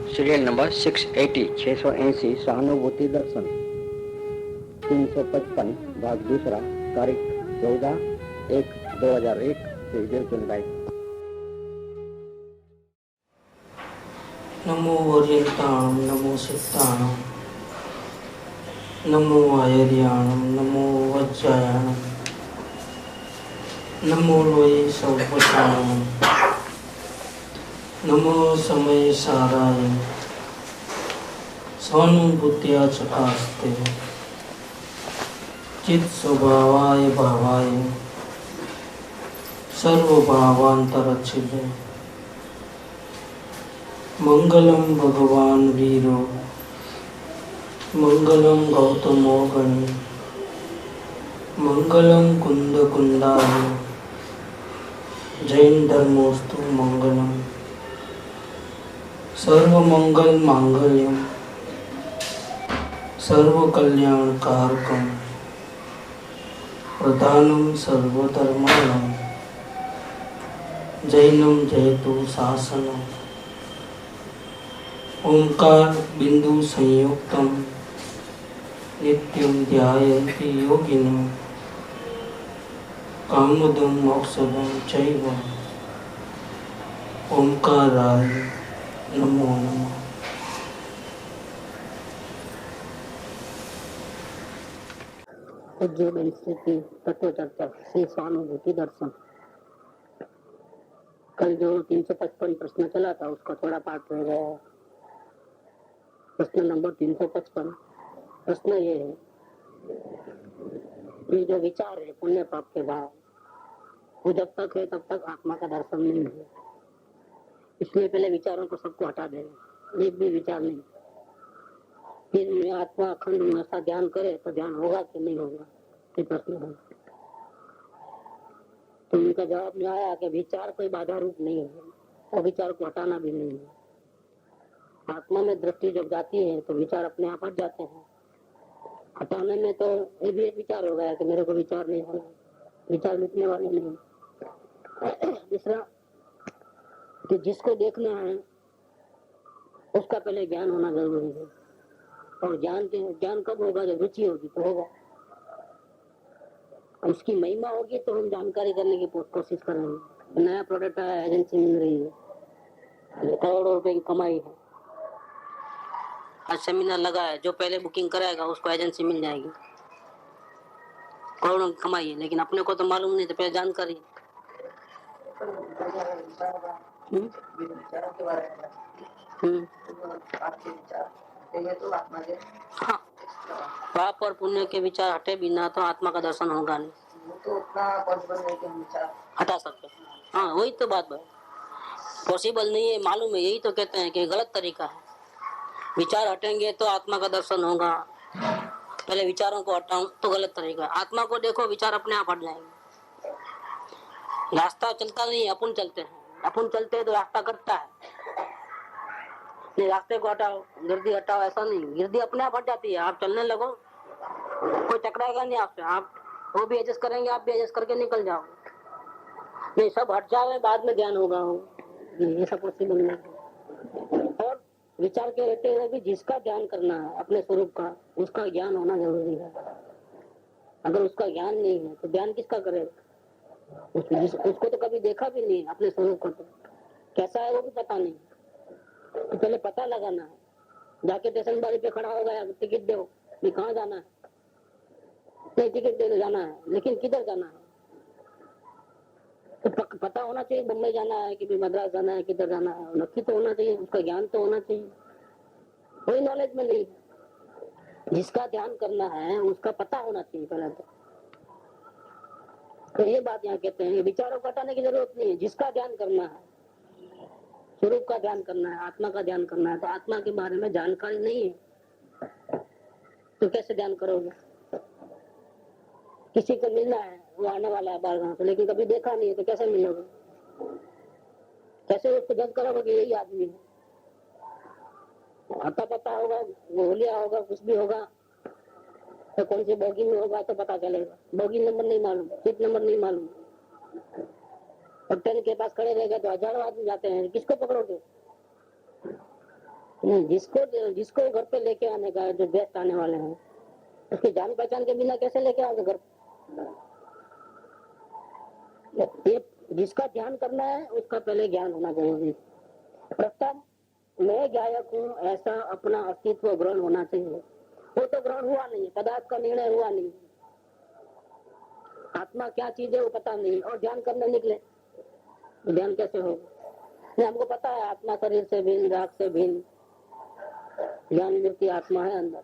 Serial number 680 680 सहानुभूति दर्शन 355 भाग दूसरा तारीख 14/1/2001 श्री देवचंद। नमो वर्यन्ताणं नमो सिद्धाणं नमो आयर्याणं नमो वज्रायाणं नमो लोये सौपटाणं नमो समय साराय स्वानुभूत्या चकास्ते चित् स्वभावाय भावाय सर्वभावान्तरच्छिदे मंगलम भगवान वीरो मंगलम गौतमो गणी मंगलम कुंद कुंदाय जैन धर्मोस्तु मंगलम सर्वमंगल मांगल्यम सर्वकल्याणकारकम प्रधानम सर्वधर्माणां जैनम जयतु शासनम ओंकार बिंदु संयुक्तम नित्यं ध्यायन्ति योगिनः कामदं मोक्षदं चैव ओंकाराय नमो नमः। उज्जवल स्थिति तत्व चर्चा श्री स्वानुभूति दर्शन। कल जो 355 प्रश्न चला था उसका थोड़ा पाठ रह गया है। प्रश्न नंबर 355। प्रश्न ये है कि जो विचार है पुण्य पाप के भाव, वो जब तक है तब तक आत्मा का दर्शन नहीं है। इसलिए पहले विचारों को सबको हटा देना, एक भी विचार नहीं। फिर आत्मा अखंड ऐसा ध्यान करे तो ध्यान होगा कि नहीं होगा, ये प्रश्न है। तो उनका जवाब में आया कि विचार कोई बाधा रूप नहीं है और विचार को हटाना भी नहीं है। आत्मा में दृष्टि जब जाती है तो विचार अपने आप हट जाते हैं। हटाने में तो ये भी एक विचार हो गया कि मेरे को विचार नहीं होना, विचार मिटने वाले नहीं। दूसरा कि जिसको देखना है उसका पहले ज्ञान होना जरूरी है, और ज्ञान कब होगा? जब रुचि होगी तो होगा। उसकी महिमा होगी तो हम जानकारी करने की कोशिश करेंगे। नया प्रोडक्ट आया, एजेंसी मिल रही है, करोड़ों रुपए की कमाई है। आज सेमिनार लगा है, जो पहले बुकिंग कराएगा उसको एजेंसी मिल जाएगी, करोड़ों की कमाई है। लेकिन अपने को तो मालूम नहीं, तो पहले जानकारी। हाँ, पाप और पुण्य के विचार हटे बिना तो आत्मा का दर्शन होगा नहीं। तो उतना हटा सकते। हाँ, वही तो बात है, पॉसिबल नहीं है, मालूम है। यही तो कहते हैं कि गलत तरीका है। विचार हटेंगे तो आत्मा का दर्शन होगा, पहले विचारों को हटाऊं तो गलत तरीका है। आत्मा को देखो, विचार अपने आप हट जाएंगे। रास्ता चलता नहीं, अपन चलते हैं। अपन चलते हैं तो रास्ता कटता है। नहीं, रास्ते को हटाओ, गिरदी हटाओ, ऐसा नहीं। गिरदी अपने आप हट जाती है, आप चलने लगो, कोई टकराएगा नहीं आपसे। आप वो भी एडजस्ट करेंगे, आप भी एडजस्ट करके निकल जाओ। नहीं, सब हट जाओ, बाद में ध्यान होगा, ये सब पॉसिबल नहीं। और विचार के रहते हुए भी जिसका ध्यान करना है अपने स्वरूप का, उसका ज्ञान होना जरूरी है। अगर उसका ज्ञान नहीं है तो ध्यान किसका करेगा? उसको तो कभी देखा भी नहीं अपने स्वरूप को, तो कैसा है वो भी पता नहीं। तो पहले पता लगाना है। जाके स्टेशन बारी पे खड़ा हो गया, टिकट दो, कहाँ जाना है? नहीं, टिकट देने जाना है, लेकिन किधर जाना है? तो पता होना चाहिए, बम्बई जाना है कि मद्रास जाना है, किधर जाना है, नक्की तो होना चाहिए। उसका ज्ञान तो होना चाहिए, कोई नॉलेज में नहीं। जिसका ध्यान करना है उसका पता होना चाहिए पहले तो ये बात यहाँ कहते हैं, विचारों को हटाने की जरूरत नहीं है। जिसका ध्यान करना है, स्वरूप का ध्यान करना है, आत्मा का ध्यान करना है, तो आत्मा के बारे में जानकारी नहीं है तो कैसे ध्यान करोगे? किसी को मिलना है, वो आने वाला है बाहर गांव से, लेकिन कभी देखा नहीं है, तो कैसे मिलोगे? कैसे उसको जज करोगे कि यही आदमी है? आता पता होगा, वो लिया होगा, कुछ भी होगा, तो कौन सी बोगी में होगा तो पता चलेगा। बोगी नंबर नहीं मालूम, सीट नंबर नहीं मालूम, और ट्रेन के पास खड़े रहेगा तो हजारों आदमी जाते हैं, किसको पकड़ोगे? नहीं, जिसको जिसको घर पे लेके आने का है, जो गेस्ट आने वाले हैं, उसकी जान पहचान के बिना कैसे लेके आओगे घर? ये जिसका ध्यान करना है उसका पहले ज्ञान होना जरूरी। प्रथम मैं गायक हूँ ऐसा अपना अस्तित्व ग्रहण होना चाहिए। वो तो ग्रहण हुआ नहीं, पदार्थ का निर्णय हुआ नहीं, आत्मा क्या चीज है वो पता नहीं, और ध्यान करने निकले, ध्यान कैसे होगा? हमको पता है आत्मा शरीर से भिन्न, राग से भिन्न, ज्ञान मूर्ति आत्मा है अंदर,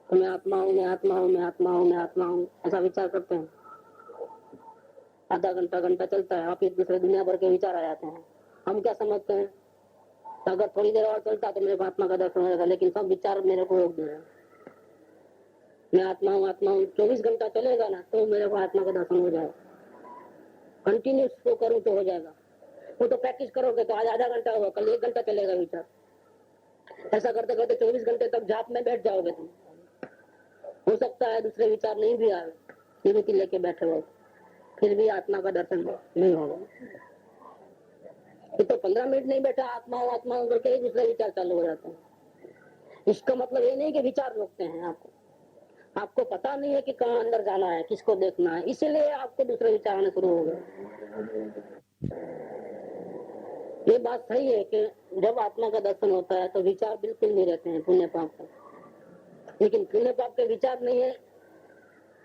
तो मैं आत्मा हूँ, मैं आत्मा हूँ, मैं आत्मा हूँ, मैं आत्मा हूँ, ऐसा विचार करते हैं। आधा घंटा चलता है, आप एक दूसरे दुनिया भर के विचार आ जाते हैं। हम क्या समझते हैं, अगर थोड़ी देर और चलता तो मेरे को आत्मा का दर्शन हो जाएगा, लेकिन सब विचार मेरे को रोक दे रहे हैं। मैं आत्मा हूँ, आत्मा हूँ, 24 घंटा चलेगा ना तो मेरे को आत्मा का दर्शन हो जाएगा। कंटिन्यूस को करूँ तो हो जाएगा। वो तो प्रैक्टिस करोगे तो आज आधा घंटा होगा, कल 1 घंटा चलेगा विचार। ऐसा करते करते 24 घंटे तक जाप में बैठ जाओगे तुम। हो सकता है दूसरे विचार नहीं भी आए, निवृत्ति लेके बैठे हो, फिर भी आत्मा का दर्शन नहीं होगा। तो 15 मिनट नहीं बैठा आत्मा हूँ करके दूसरे विचार चालू हो जाते हैं। इसका मतलब ये नहीं कि विचार रोकते हैं आपको, आपको पता नहीं है कि कहाँ अंदर जाना है, किसको देखना है, इसलिए आपको दूसरे विचार आने शुरू हो गए। ये बात सही है कि जब आत्मा का दर्शन होता है तो विचार बिल्कुल नहीं रहते हैं पुण्य पाप का, लेकिन पुण्य पाप के विचार नहीं है,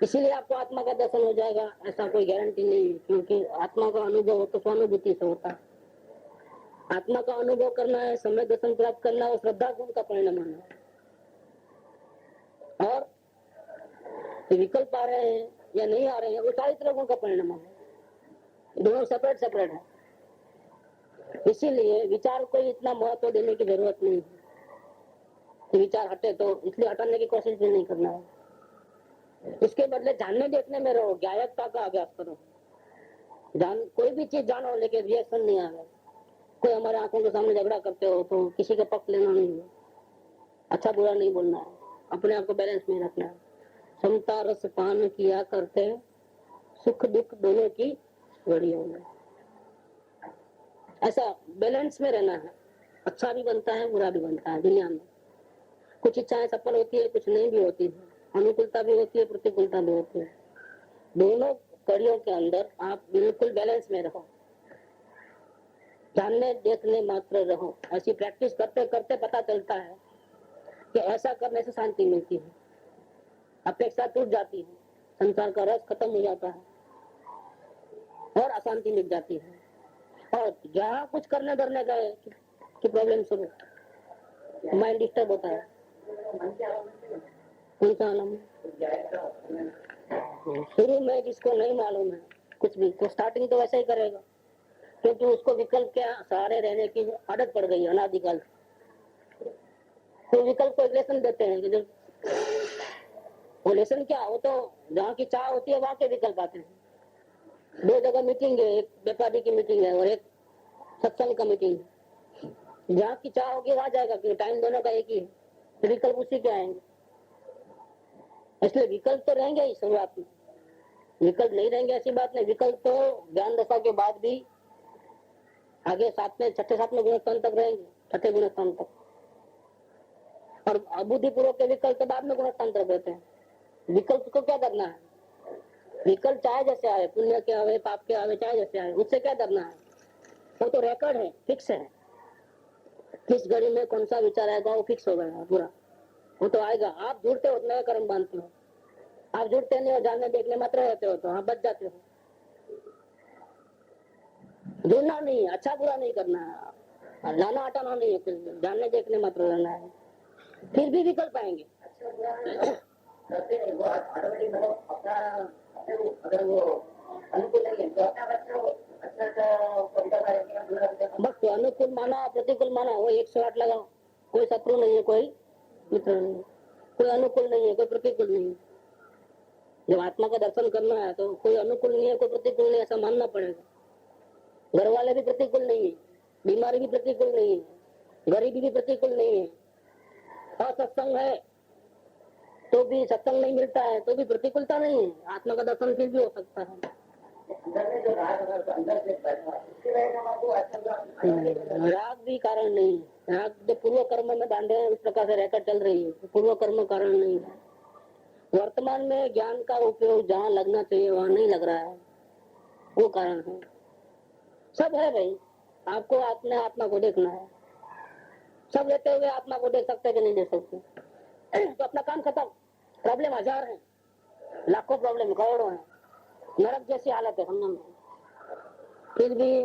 इसीलिए आपको आत्मा का दर्शन हो जाएगा ऐसा कोई गारंटी नहीं है। क्योंकि आत्मा का अनुभव तो स्वानुभूति से होता है। आत्मा का अनुभव करना है, समय दर्शन प्राप्त करना है, श्रद्धा गुण का परिणाम है। और विकल्प आ रहे हैं या नहीं आ रहे हैं वो चारित्र गुण का परिणाम है। दोनों सेपरेट है, इसीलिए विचार को इतना महत्व देने की जरूरत नहीं है। विचार हटे तो इसलिए हटाने की कोशिश भी नहीं करना है, इसके बदले जानने देखने में रहो, ज्ञायकता का अभ्यास करो। कोई भी चीज जानो लेकिन रिएक्शन नहीं आवे। कोई हमारे आंखों के सामने झगड़ा करते हो तो किसी का पक्ष लेना नहीं है, अच्छा बुरा नहीं बोलना है, अपने आप को बैलेंस में रखना है। समता रस पान किया करते सुख दुख दोनों की घड़ियों में, ऐसा बैलेंस में रहना है। अच्छा भी बनता है, बुरा भी बनता है दुनिया में। कुछ इच्छाएं सफल होती है, कुछ नहीं भी होती है, अनुकूलता भी होती है, प्रतिकूलता भी होती है। दोनों कड़ियों के अंदर आप बिल्कुल बैलेंस में रहो, जानने देखने मात्र रहो। ऐसी प्रैक्टिस करते करते पता चलता है कि ऐसा करने से शांति मिलती है, अपेक्षा टूट जाती है, संसार का रस खत्म हो जाता है और अशांति मिट जाती है। और जहाँ कुछ करने धरने गए कि प्रॉब्लम शुरू, माइंड डिस्टर्ब होता है। कौन सा आलम? शुरू में जिसको नहीं मालूम है कुछ भी, तो स्टार्टिंग तो वैसे ही करेगा, क्योंकि उसको विकल्प के सहारे रहने की आदत पड़ गई है अनादिकाल। तो विकल्प को लेसन देते हैं कि जो वो लेसन क्या, वो तो जहाँ की चाह होती है वहां के विकल्प आते हैं। 2 जगह मीटिंग है, एक व्यापारी की मीटिंग है और एक सत्संग का मीटिंग है। जहाँ की चाह होगी वहां जाएगा, क्योंकि टाइम दोनों का एक ही है, तो विकल्प उसी के आएंगे। इसलिए विकल्प तो रहेंगे ही शुरुआत में, विकल्प नहीं रहेंगे ऐसी बात नहीं। विकल्प तो ज्ञान दशा के बाद भी आगे छठे सातवें गुणस्थान तक रहेंगे, छठे गुणस्थान तक। और अबुद्धिपूर्वक के विकल्प तो बाद में गुणस्थान तक रहते हैं। विकल्प को क्या करना है? विकल्प चाहे जैसे आए, पुण्य के आवे पाप के आवे, चाहे जैसे आए, उससे क्या करना है? वो तो रिकॉर्ड है, फिक्स है। किस घड़ी में कौन सा विचार आएगा वो फिक्स हो गया पूरा, वो तो आएगा। आप जुड़ते हो नए कर्म बांधते हो, आप जुड़ते नहीं हो, जानने देखने मात्र रहते हो तो आप बच जाते हो। जुड़ना नहीं, अच्छा बुरा नहीं करना है, लाना हटाना नहीं है, जानने देखने मात्र रहना है, फिर भी विकल्प आएंगे। अगर वो अनुकूल नहीं है तो बस अनुकूल माना प्रतिकूल माना, वो 108 लगाओ। कोई शत्रु नहीं है, कोई मित्र नहीं है, कोई अनुकूल नहीं है, कोई प्रतिकूल नहीं है। जब आत्मा का दर्शन करना है तो कोई अनुकूल नहीं है, कोई प्रतिकूल नहीं है, ऐसा मानना पड़ेगा। घर वाले भी प्रतिकूल नहीं है, बीमारी भी प्रतिकूल नहीं है, गरीबी भी प्रतिकूल नहीं है, असत्संग है तो भी सत्संग नहीं मिलता है तो भी प्रतिकूलता नहीं है, आत्मा का दर्शन फिर भी हो सकता है। राग भी कारण नहीं है। राग जो पूर्व कर्म में बांधे हैं उस प्रकार से रहकर चल रही है, पूर्व कर्म कारण नहीं है। वर्तमान में ज्ञान का उपयोग जहाँ लगना चाहिए वहाँ नहीं लग रहा है, वो कारण है। सब है भाई, आपको अपने आत्मा को देखना है। सब लेते हुए आत्मा को देख सकते कि नहीं देख सकते? तो अपना काम खत्म। प्रॉब्लम हजार है, लाखों प्रॉब्लम, करोड़ों है, नरक जैसी हालत है समझो में। फिर भी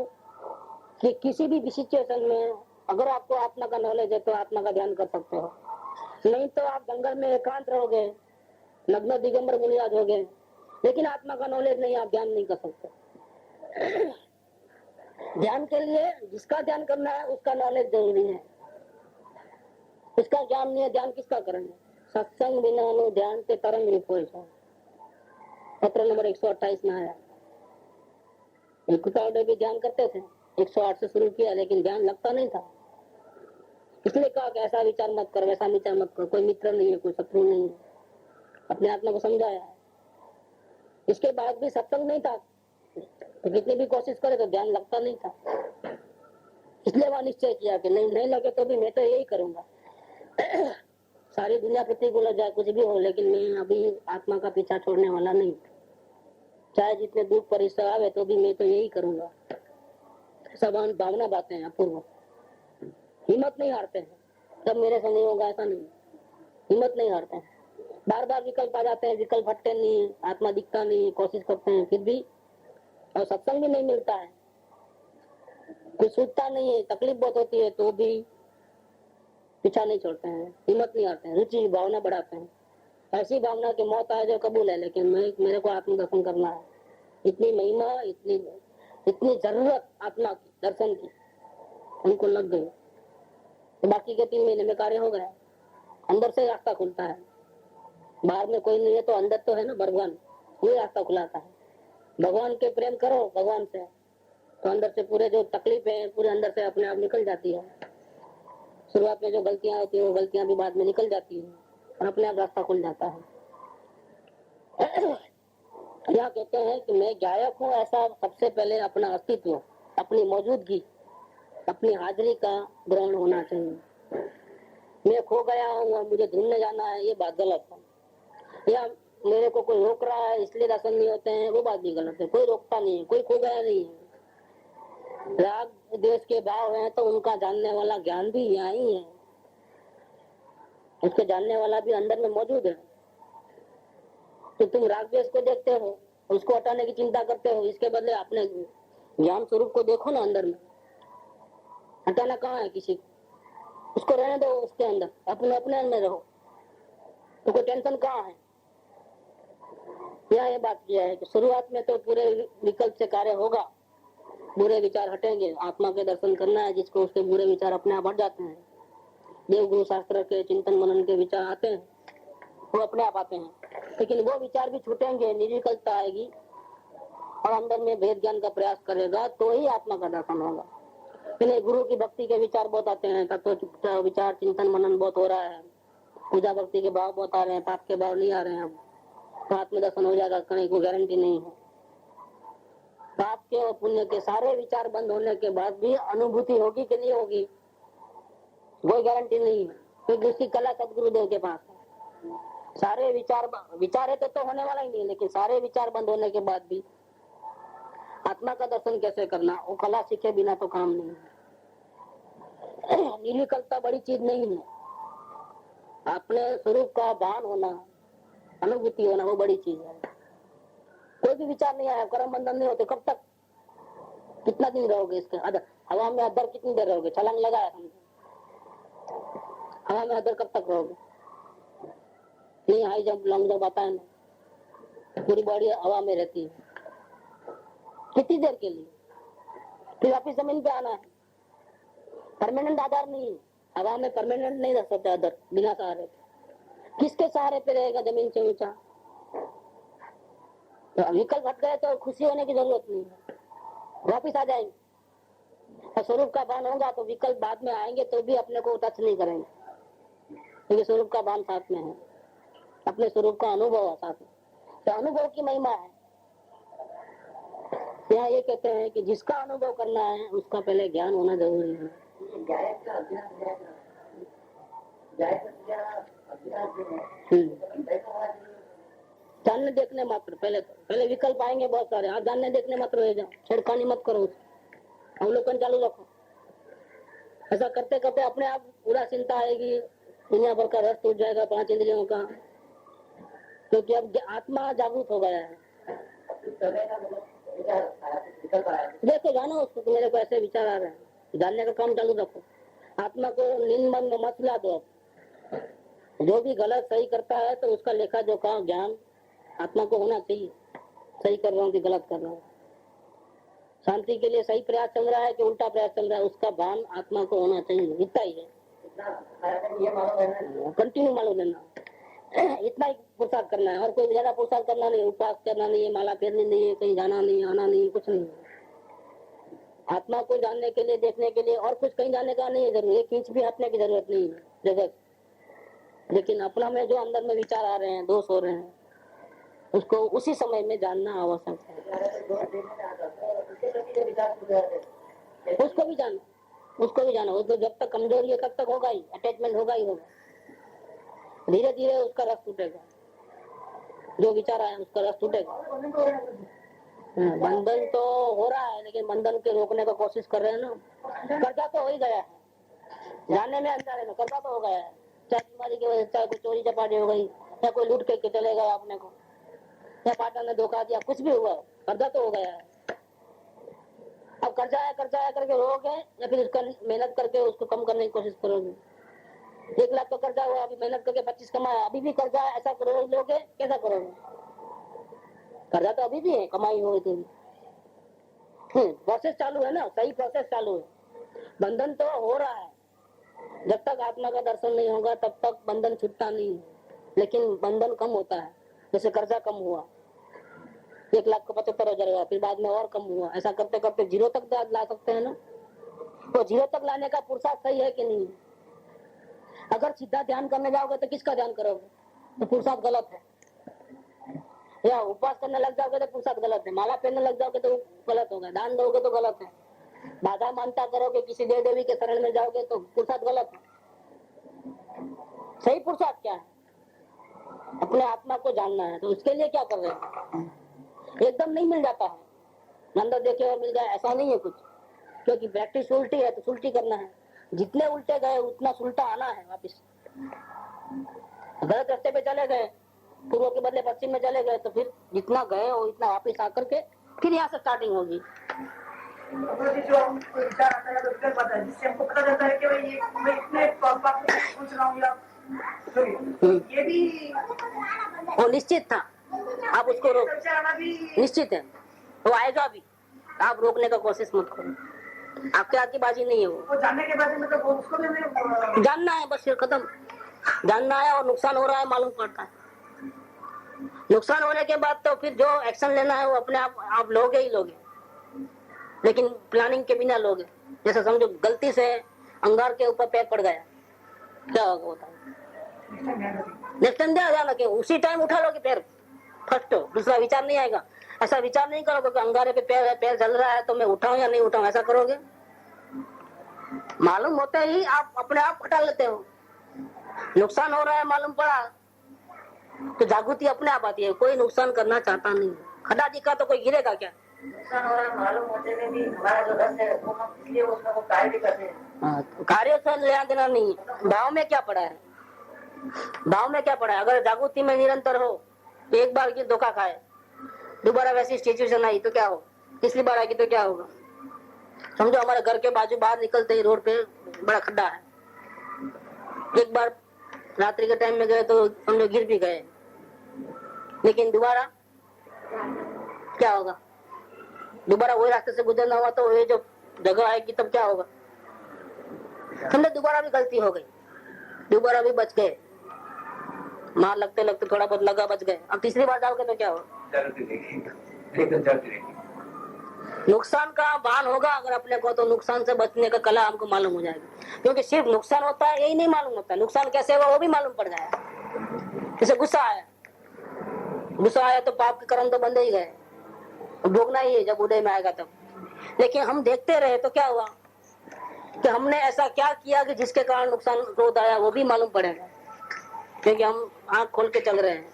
कि किसी भी सिचुएशन में अगर आपको आत्मा का नॉलेज है तो आत्मा का ध्यान कर सकते हो, नहीं तो आप जंगल में एकांत रहोगे, नग्न दिगंबर मुनिराज हो गए, लेकिन आत्मा का नॉलेज नहीं, आप ध्यान नहीं कर सकते। ध्यान के लिए जिसका ध्यान करना है उसका नॉलेज जरूरी है, उसका ज्ञान नहीं है, ध्यान किसका करेंगे? सत्संग बिना नो ध्यान के तरंग रिपोई। पत्र नंबर 128 में आया। भी ध्यान करते थे, 108 से शुरू किया, लेकिन ध्यान लगता नहीं था। इसलिए कहा कि ऐसा विचार मत कर, वैसा विचार मत कर, कोई मित्र नहीं है, कोई शत्रु नहीं है, अपने आत्मा को समझाया। इसके बाद भी सत्संग नहीं था, तो कितनी भी कोशिश करे तो ध्यान लगता नहीं था। इसलिए वह निश्चय किया कि नहीं लगे तो भी मैं तो यही करूंगा। सारी दुनिया प्रतिकूल हो जाए, कुछ भी हो, लेकिन मैं अभी आत्मा का पीछा छोड़ने वाला नहीं। चाहे जितने दुख परिश्रम आवे तो भी मैं तो यही करूंगा। सब भावना बातें हैं, अपूर्व। हिम्मत नहीं हारते हैं, सब मेरे से नहीं होगा ऐसा नहीं, हिम्मत नहीं हारते हैं। बार बार विकल्प आ जाते हैं, विकल्प हटते नहीं, आत्मा दिखता नहीं, कोशिश करते हैं फिर भी, और सत्संग भी नहीं मिलता है, कुछ सूझता नहीं है, तकलीफ बहुत होती है, तो भी पीछा नहीं छोड़ते हैं, हिम्मत नहीं हारते हैं, रुचि भावना बढ़ाते हैं। ऐसी भावना की मौत आए जो कबूल है, लेकिन मेरे को आत्म दर्शन करना है। इतनी महिमा, इतनी जरूरत आत्मा की दर्शन की उनको लग गई, तो बाकी के 3 महीने में कार्य हो गया। अंदर से रास्ता खुलता है, बाहर में कोई नहीं है तो अंदर तो है ना भगवान, वही रास्ता खुलाता है। भगवान के प्रेम करो भगवान से, तो अंदर से पूरे जो तकलीफ है पूरे अंदर से अपने आप निकल जाती है। शुरुआत में जो गलतियां होती है वो गलतियां भी बाद में निकल जाती है और अपने आप रास्ता खुल जाता है। यहाँ कहते हैं कि मैं गायक हूँ, ऐसा सबसे पहले अपना अस्तित्व, अपनी मौजूदगी, अपनी हाजिरी का ग्रहण होना चाहिए। मैं खो गया हूँ, मुझे ढूंढने जाना है, ये बात गलत है। या मेरे को कोई रोक रहा है इसलिए दर्शन नहीं होते हैं, वो बात भी गलत है। कोई रोकता नहीं है, कोई खो गया नहीं है। राग देश के भाव हैं तो उनका जानने वाला ज्ञान भी यहाँ ही है, उसके जानने वाला भी अंदर में मौजूद है। तो तुम राग देश को देखते हो, उसको हटाने की चिंता करते हो, इसके बदले अपने ज्ञान स्वरूप को देखो ना अंदर में। हटाना कहाँ है किसी को, उसको रहने दो उसके अंदर, अपने अपने में रहो, तो कोई टेंशन कहाँ है। यहाँ ये बात किया है कि शुरुआत में तो पूरे विकल्प से कार्य होगा, बुरे विचार हटेंगे, आत्मा के दर्शन करना है जिसको, उसके बुरे विचार अपने आप हट जाते हैं। देवगुरु शास्त्र के चिंतन मनन के विचार आते हैं, वो अपने आप आते हैं, लेकिन वो विचार भी छूटेंगे, निर्विकल्पता आएगी और अंदर में भेद ज्ञान का प्रयास करेगा तो ही आत्मा का दर्शन होगा। पहले गुरु की भक्ति के विचार बहुत आते हैं, तत्व विचार चिंतन मनन बहुत हो रहा है, पूजा भक्ति के भाव बहुत आ रहे हैं, पाप के भाव नहीं आ रहे हैं, अब तो आत्म दर्शन हो जाएगा, कहीं कोई गारंटी नहीं है। पाप के और पुण्य के सारे विचार बंद होने के बाद भी अनुभूति होगी कि नहीं होगी, कोई गारंटी नहीं है, क्योंकि उसकी कला सदगुरुदेव के पास है। सारे विचार है तो होने वाला ही नहीं, लेकिन सारे विचार बंद होने के बाद भी आत्मा का दर्शन कैसे करना, वो कला सीखे बिना तो काम नहीं है। निर्विकल्पता बड़ी चीज नहीं है, अपने स्वरूप का भान होना, अनुभूति होना, वो बड़ी चीज है। कोई भी विचार नहीं आया, कर्म बंधन नहीं होते, कब तक, कितना दिन रहोगे इसके अदर, हवा में अदर कितनी देर रहोगे, छलांग लगाया समझो, हवा में अदर कब तक रहोगे? नहीं, हाई जंप लॉन्ग जंप आता है ना, पूरी बॉडी हवा में रहती है, कितनी देर के लिए, फिर वापिस जमीन पे आना है। परमानेंट आधार नहीं, हवा में परमानेंट नहीं रह सकते आधार बिना सहारे। किसके सहारे पे रहेगा जमीन से ऊंचा? तो विकल्प हट गए तो खुशी होने की जरूरत नहीं है, वापिस आ जाएंगे। स्वरूप का भान होगा तो विकल्प बाद में आएंगे तो भी अपने को टच नहीं करेंगे, क्योंकि स्वरूप का भान साथ में है, अपने स्वरूप का अनुभव है साथ में, तो अनुभव की महिमा है। यहाँ ये कहते हैं कि जिसका अनुभव करना है उसका पहले ज्ञान होना जरूरी है। जानने देखने मात्र पहले विकल्प आएंगे बहुत सारे। आप जानने देखने मात्र रह जाओ, छेड़खानी मत करो, अवलोकन चालू रखो। ऐसा करते करते अपने आप उदासीनता आएगी, दुनिया भर का रस टूट जाएगा 5 इंद्रियों का, क्योंकि अब आत्मा जागरूक हो गया है। देखो जानो उसको कि मेरे को ऐसे विचार आ रहे हैं, जानने का काम चालू रखो। आत्मा को नींद मन में मत ला दो। जो भी गलत सही करता है तो उसका लेखा जोखा ज्ञान आत्मा को होना चाहिए, सही कर रहा हूँ कि गलत कर रहा हूँ। शांति के लिए सही प्रयास चल रहा है कि उल्टा प्रयास चल रहा है, उसका भान आत्मा को होना चाहिए। इतना ही है, कंटिन्यू मालूम लेना, इतना ही पुरुषार्थ करना है। और कोई ज्यादा पुरुषार्थ करना नहीं, उपवास करना नहीं है, माला फेरनी नहीं है, कहीं जाना नहीं, आना नहीं, कुछ नहीं। आत्मा को जानने के लिए, देखने के लिए और कुछ कहीं जाने का नहीं है जरूर, एक इंच भी हटने की जरूरत नहीं है जगत। लेकिन अपना में जो अंदर में विचार आ रहे हैं, दोष हो रहे हैं, उसको उसी समय में जानना आवश्यक है। उसको भी जाना, उसको भी जाना। उसको जब तक कमजोरी है तब तक होगा ही, अटैचमेंट होगा ही होगा। धीरे धीरे उसका रस टूटेगा, जो विचार आया उसका रस टूटेगा। बंधन तो हो रहा है, लेकिन बंधन के रोकने का कोशिश कर रहे हैं ना। कर्जा तो हो ही गया है, जानने में अंजाने में कर्जा तो हो गया है। चाहे बीमारी की वजह से, चाहे कोई चोरी चपाटी हो गई, या कोई लूट के चले गए अपने को, या पार्टनर ने धोखा दिया, कुछ भी हुआ, कर्जा तो हो गया है। अब कर्जा है करके रोगे, या फिर उसका मेहनत करके उसको कम करने की कोशिश करोगे। 1 लाख का कर्जा हुआ, अभी मेहनत करके 25 कमाया, अभी भी कर्जा है, ऐसा करोगे लोगे, कैसा करोगे? कर्जा तो अभी भी है, कमाई हो तो। प्रोसेस चालू है ना, सही प्रोसेस चालू है। बंधन तो हो रहा है, जब तक आत्मा का दर्शन नहीं होगा तब तक बंधन छूटता नहीं है। लेकिन बंधन कम होता है, जैसे कर्जा कम हुआ, 1,75,000 हुआ, फिर बाद में और कम हुआ। ऐसा करते करते 0 तक ला सकते हैं ना। तो 0 तक लाने का पुरुषार्थ सही है कि नहीं? अगर सीधा ध्यान करने जाओगे तो किसका ध्यान करोगे? तो पुरुषार्थ गलत है। या उपवास करने लग जाओगे तो पुरुषार्थ गलत है, माला पहनने लग जाओगे तो गलत होगा, दान दोगे तो गलत है, बाधा मानता करोगे, किसी देव देवी के शरण में जाओगे तो पुरुषार्थ गलत है। सही पुरुषार्थ क्या है? अपने आत्मा को जानना है। तो उसके लिए क्या कर रहे हैं? एकदम नहीं मिल जाता है, अंदर देखे और मिल जाए ऐसा नहीं है कुछ, क्योंकि प्रैक्टिस उल्टी है तो उल्टी करना है। जितने उल्टे गए उतना उल्टा आना है वापिस। गलत रास्ते पे चले गए, पूर्व के बदले पश्चिम में चले गए, तो फिर जितना गए हो इतना वापिस आकर के फिर यहाँ से स्टार्टिंग होगी। जो हमको विचार आता है तो फिर पता है, जिससे हमको पता चलता है कि भाई ये मैं इतने बात पूछ रहा हूँ, या ये भी वो निश्चित था, आप उसको रोक, निश्चित है वो आएगा भी, आप रोकने का कोशिश मत करो, आपके हाथ की बाजी नहीं है वो जानने के बाद में तो उसको भी जानना है, बस खत्म। जानना है और नुकसान हो रहा है मालूम पड़ता है। नुकसान होने के बाद तो फिर जो एक्शन लेना है वो अपने आप लोगे ही लोगे, लेकिन प्लानिंग के बिना लोगे। जैसे समझो गलती से अंगार के ऊपर पैर पड़ गया, क्या होगा होता है? नेक्स्ट टाइम जाना कि उसी टाइम उठा लोगे पैर, फर्स्ट दूसरा विचार नहीं आएगा। ऐसा विचार नहीं करोगे कि अंगारे पे पैर जल रहा है तो मैं उठाऊं या नहीं उठाऊं, ऐसा करोगे? मालूम होता ही आप अपने आप हटा लेते हो। नुकसान हो रहा है मालूम पड़ा तो जागृति अपने आप आती है, कोई नुकसान करना चाहता नहीं। खड़ा दिखा तो कोई गिरेगा क्या? नुकसान हो रहा है मालूम होते में भी हमारा जो रस है वो हम इसलिए उसमें वो कार्य भी करते हैं। कार्य से लेना देना नहीं, भाव में क्या पड़ा है? भाव में क्या पड़ा है? अगर जागृति में निरंतर हो तो एक बार की धोखा खाए, दोबारा वैसी सिचुएशन आई तो क्या हो, तीसरी बार आएगी तो क्या होगा? समझो हमारे घर के बाजू बाहर निकलते ही रोड पे बड़ा खड्डा है, एक बार रात्रि के टाइम में गए तो समझो गिर भी गए, लेकिन दोबारा क्या होगा? दोबारा वही रास्ते से गुजरना हुआ तो ये जो जगह आएगी तब क्या होगा? समझो दोबारा भी गलती हो गई, दोबारा भी बच गए, मार लगते लगते थोड़ा बहुत लगा, बच गए। अब तीसरी बार जाओगे तो क्या होगा? नुकसान का भान होगा अगर अपने को, तो नुकसान से बचने का कला हमको मालूम हो जाएगी। क्योंकि सिर्फ नुकसान होता है यही नहीं मालूम होता, नुकसान कैसे हुआ वो भी मालूम पड़ जाएगा। जैसे गुस्सा आया तो पाप के कर्म तो बंद ही गए, भोगना ही है जब उदय में आएगा तब। लेकिन हम देखते रहे तो क्या हुआ कि हमने ऐसा क्या किया कि जिसके कारण नुकसान क्रोध आया, वो भी मालूम पड़ेगा, क्योंकि हम आंख खोल के चल रहे हैं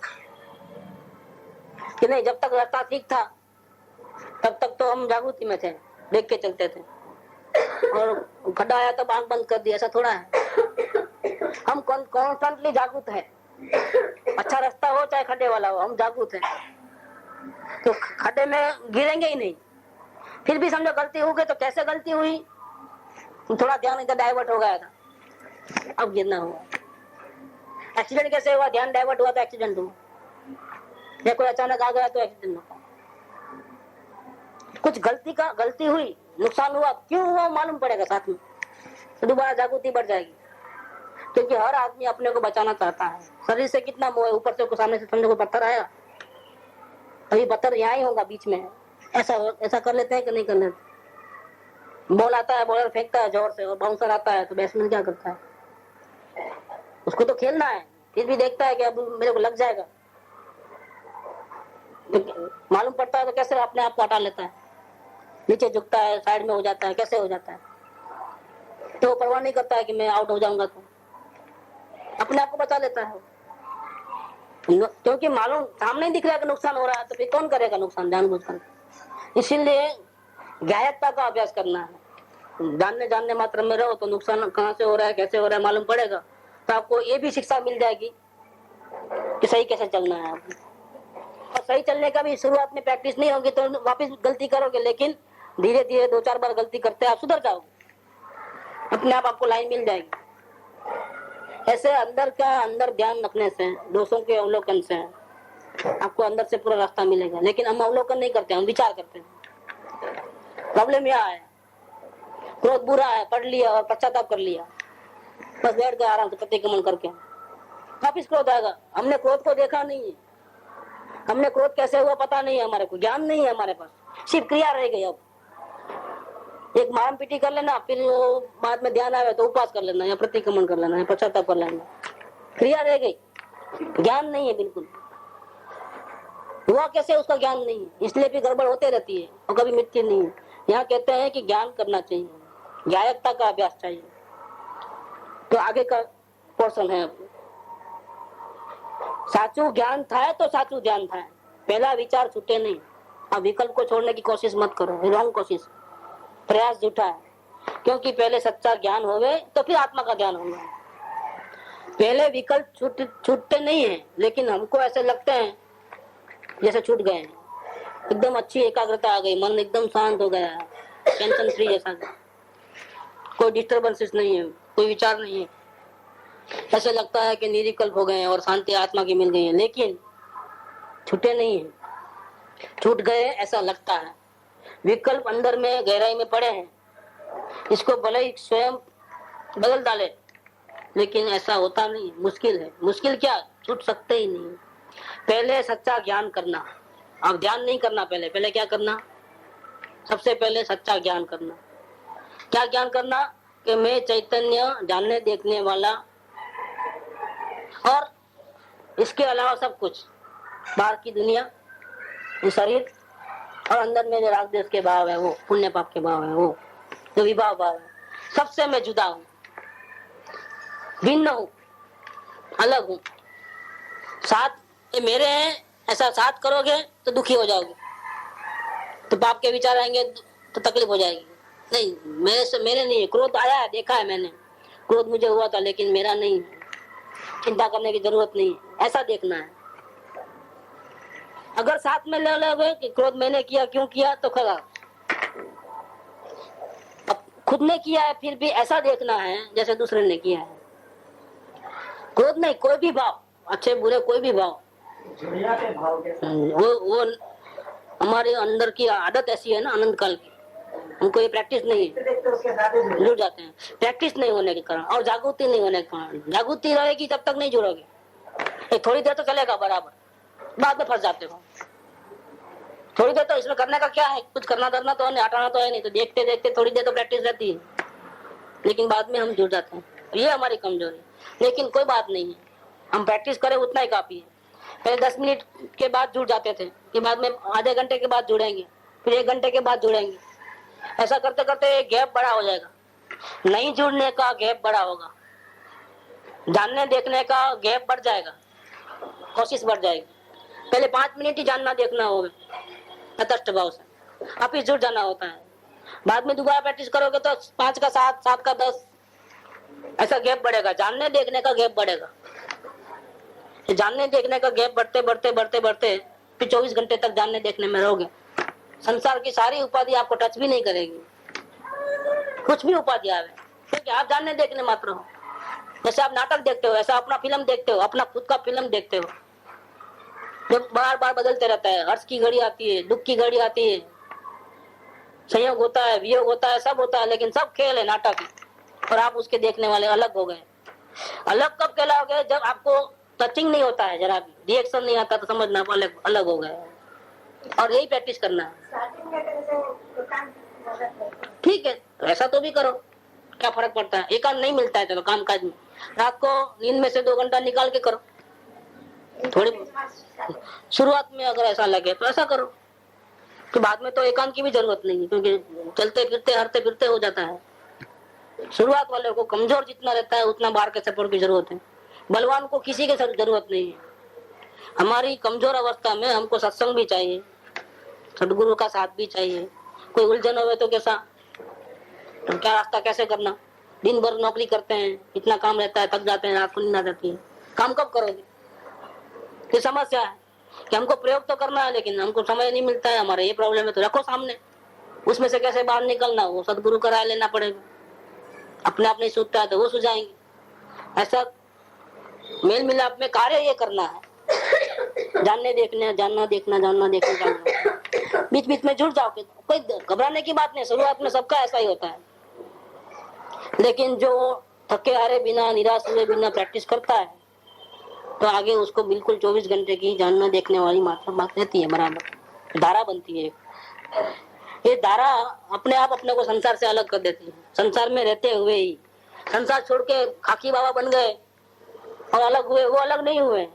कि नहीं। जब तक रास्ता ठीक था तब तक तो हम जागृति में थे, देख के चलते थे, और खड्डा आया तब आंख बंद कर दी, ऐसा थोड़ा है। हम कॉन्स्टेंटली जागृत है, अच्छा रास्ता हो चाहे खड्डे वाला हो, हम जागृत है। तो खड्डे में गिरेंगे ही नहीं। फिर भी समझो गलती हो गई तो कैसे गलती हुई, थोड़ा ध्यान इधर डाइवर्ट हो गया था, अब गिरना हुआ। एक्सीडेंट कैसे हुआ, ध्यान डाइवर्ट हुआ तो एक्सीडेंट हुआ, या कोई अचानक आ गया तो एक्सीडेंट हुआ। कुछ गलती हुई, नुकसान हुआ, क्यों हुआ मालूम पड़ेगा साथ में, तो दोबारा जागृति बढ़ जाएगी। क्योंकि हर आदमी अपने को बचाना चाहता है। शरीर से कितना मोह है, ऊपर से सामने से समझो को पत्थर आया, अभी पत्थर यहाँ ही होगा बीच में, ऐसा कर लेते हैं कि नहीं कर लेते। बॉल आता है, बॉलर फेंकता है जोर से, और बाउंसर आता है तो बैट्समैन क्या करता है, उसको तो खेलना है, फिर भी देखता है कि अब मेरे को लग जाएगा, तो मालूम पड़ता है तो कैसे अपने आप को हटा लेता है, नीचे झुकता है, साइड में हो जाता है, कैसे हो जाता है, तो वो परवाह नहीं करता है कि मैं आउट हो जाऊंगा, तो अपने आप को बचा लेता है। क्योंकि मालूम सामने दिख रहा है कि नुकसान हो रहा है, तो फिर कौन करेगा नुकसान जानबूझकर। इसीलिए ज्ञायकता का अभ्यास करना है। जानने मात्र में रहो तो नुकसान कहाँ से हो रहा है, कैसे हो रहा है मालूम पड़ेगा, तो आपको ये भी शिक्षा मिल जाएगी कि सही कैसे चलना है आपको। और सही चलने का भी शुरुआत में प्रैक्टिस नहीं होगी तो वापस गलती करोगे, लेकिन धीरे धीरे 2-4 बार गलती करते आप सुधर जाओगे, अपने आप आपको लाइन मिल जाएगी। ऐसे अंदर ध्यान रखने से, दोषों के अवलोकन से आपको अंदर से पूरा रास्ता मिलेगा। लेकिन हम अवलोकन नहीं करते, हम विचार करते हैं। प्रॉब्लम यह है, क्रोध बुरा है, पढ़ लिया और पश्चाताप कर लिया, बस बैठ गए आराम से प्रतिक्रमण करके, वापिस क्रोध आएगा। हमने क्रोध को देखा नहीं है, हमने क्रोध कैसे हुआ पता नहीं है, हमारे को ज्ञान नहीं है, हमारे पास सिर्फ क्रिया रह गई। अब एक मारम पीटी कर लेना, फिर वो बाद में ध्यान आवे तो उपवास कर लेना, या प्रतिक्रमण कर लेना, या पश्चाताप कर लेना, क्रिया रह गई, ज्ञान नहीं है बिल्कुल। हुआ कैसे उसका ज्ञान नहीं है, इसलिए भी गड़बड़ होते रहती है और कभी मिटती नहीं है। यहाँ कहते हैं कि ज्ञान करना चाहिए, ज्ञायकता का अभ्यास चाहिए। तो आगे का पोर्शन है, साचू ज्ञान था तो साचू ध्यान था, पहला विचार छूटे नहीं। अब विकल्प को छोड़ने की कोशिश मत करो, रॉन्ग कोशिश, प्रयास झूठा है। क्योंकि पहले सच्चा ज्ञान होवे तो फिर आत्मा का ज्ञान होगा। पहले विकल्प छूटते नहीं है, लेकिन हमको ऐसे लगते हैं जैसे छूट गए हैं। एकदम अच्छी एकाग्रता आ गई, मन एकदम शांत हो गया, टेंशन फ्री जैसा, कोई डिस्टर्बेंसेस नहीं है, कोई विचार नहीं है, ऐसे लगता है कि निर्विकल्प हो गए हैं और शांति आत्मा की मिल गई है। लेकिन छूटे नहीं है, छूट गए ऐसा लगता है। विकल्प अंदर में गहराई में पड़े हैं, इसको भले ही स्वयं बदल डाले, लेकिन ऐसा होता नहीं, मुश्किल है। मुश्किल क्या, छूट सकते ही नहीं। पहले सच्चा ज्ञान करना, अब ध्यान नहीं करना, पहले क्या करना, सबसे पहले सच्चा ज्ञान करना। क्या ज्ञान करना, कि मैं चैतन्य, जानने देखने वाला, और इसके अलावा सब कुछ, बाहर की दुनिया, ये शरीर, और अंदर में जो राग देश के भाव है, वो पुण्य पाप के भाव है, वो जो विभाव भाव है, सबसे मैं जुदा हूँ, भिन्न हूँ, अलग हूँ। साथ ये मेरे हैं ऐसा साथ करोगे तो दुखी हो जाओगे, तो पाप के विचार आएंगे तो तकलीफ हो जाएगी। नहीं, मेरे नहीं है। क्रोध आया है, देखा है मैंने, क्रोध मुझे हुआ था लेकिन मेरा नहीं है, चिंता करने की जरूरत नहीं है, ऐसा देखना है। अगर साथ में ले लोगे कि क्रोध मैंने किया, क्यों किया, तो खराब। अब खुद ने किया है फिर भी ऐसा देखना है जैसे दूसरे ने किया है। क्रोध नहीं, कोई भी भाव, अच्छे बुरे कोई भी भाव, वो हमारे अंदर की आदत ऐसी है ना, आनंद काल की, हमको ये प्रैक्टिस नहीं है, जुड़ जाते हैं। प्रैक्टिस नहीं होने के कारण और जागृति नहीं होने के कारण, जागृति रहेगी तब तक नहीं जुड़ोगे। थोड़ी देर तो चलेगा बराबर, बाद में फंस जाते हो। थोड़ी देर तो इसमें करने का क्या है, कुछ करना धरना तो है, हटाना तो है नहीं, तो देखते देखते थोड़ी देर तो प्रैक्टिस रहती है, लेकिन बाद में हम जुड़ जाते हैं। ये हमारी कमजोरी, लेकिन कोई बात नहीं है, हम प्रैक्टिस करें उतना ही काफी है। पहले 10 मिनट के बाद जुड़ जाते थे, कि बाद में आधे घंटे के बाद जुड़ेंगे, फिर 1 घंटे के बाद जुड़ेंगे। ऐसा करते करते गैप बड़ा हो जाएगा। नहीं जुड़ने का गैप बड़ा होगा, जानने देखने का गैप बढ़ जाएगा, कोशिश बढ़ जाएगी। पहले 5 मिनट ही जानना देखना होगा तटस्थ भाव से, आप ही जुड़ जाना होता है। बाद में दोबारा प्रैक्टिस करोगे तो 5 का 7, 7 का 10, ऐसा गैप बढ़ेगा, जानने देखने का गैप बढ़ेगा। जानने देखने का गैप बढ़ते बढ़ते बढ़ते बढ़ते फिर 24 घंटे तक जानने देखने में रहोगे। संसार की सारी उपाधि आपको टच भी नहीं करेगी, कुछ भी उपाधि आवे, क्योंकि आप जानने देखने मात्र हो। जैसे आप नाटक देखते हो, ऐसा अपना फिल्म देखते हो, अपना खुद का फिल्म देखते हो, जो बार बार बदलते रहता है। हर्ष की घड़ी आती है, दुख की घड़ी आती है, संयोग होता है, वियोग होता है, सब होता है, लेकिन सब खेल है, नाटक है। और आप उसके देखने वाले अलग हो गए। अलग कब कहलाओगे? जब आपको टचिंग नहीं होता है, जरा भी रिएक्शन नहीं आता, तो समझना आप अलग अलग हो गए। और यही प्रैक्टिस करना है। ठीक है, ऐसा तो भी करो, क्या फर्क पड़ता है? एकांत नहीं मिलता है तो काम काज में रात को नींद में से 2 घंटा निकाल के करो। थोड़ी शुरुआत में अगर ऐसा लगे तो ऐसा करो, तो बाद में तो एकांत की भी जरूरत नहीं है, क्योंकि चलते फिरते हरते फिरते हो जाता है। शुरुआत वाले को कमजोर जितना रहता है उतना बाहर के सपोर्ट की जरूरत है। बलवान को किसी के जरूरत नहीं है। हमारी कमजोर अवस्था में हमको सत्संग भी चाहिए, सदगुरु का साथ भी चाहिए। कोई उलझन हो तो कैसा, तो क्या रास्ता कैसे करना? दिन भर नौकरी करते हैं, इतना काम रहता है, थक जाते हैं, रात को नींद आ जाती है, काम कब करोगे? ये समस्या है कि हमको प्रयोग तो करना है लेकिन हमको समय नहीं मिलता है। हमारा ये प्रॉब्लम है, तो रखो सामने, उसमें से कैसे बाहर निकलना वो सदगुरु का राय लेना पड़ेगा। अपने आप नहीं सूझता है तो वो सुझाएंगे। ऐसा मेल मिलाप में कार्य ये करना है, जानने देखने, जानना देखना, जानना देखना, जानना। बीच बीच में जुड़ जाओगे, कोई घबराने की बात नहीं। शुरुआत में सबका ऐसा ही होता है, लेकिन जो थके हारे बिना, निराश हुए बिना प्रैक्टिस करता है तो आगे उसको बिल्कुल 24 घंटे की जानना देखने वाली मात्रा बात रहती है, बराबर धारा बनती है। ये धारा अपने आप अपने को संसार से अलग कर देती है। संसार में रहते हुए ही संसार छोड़ के खाकी बाबा बन गए और अलग हुए, वो अलग नहीं हुए।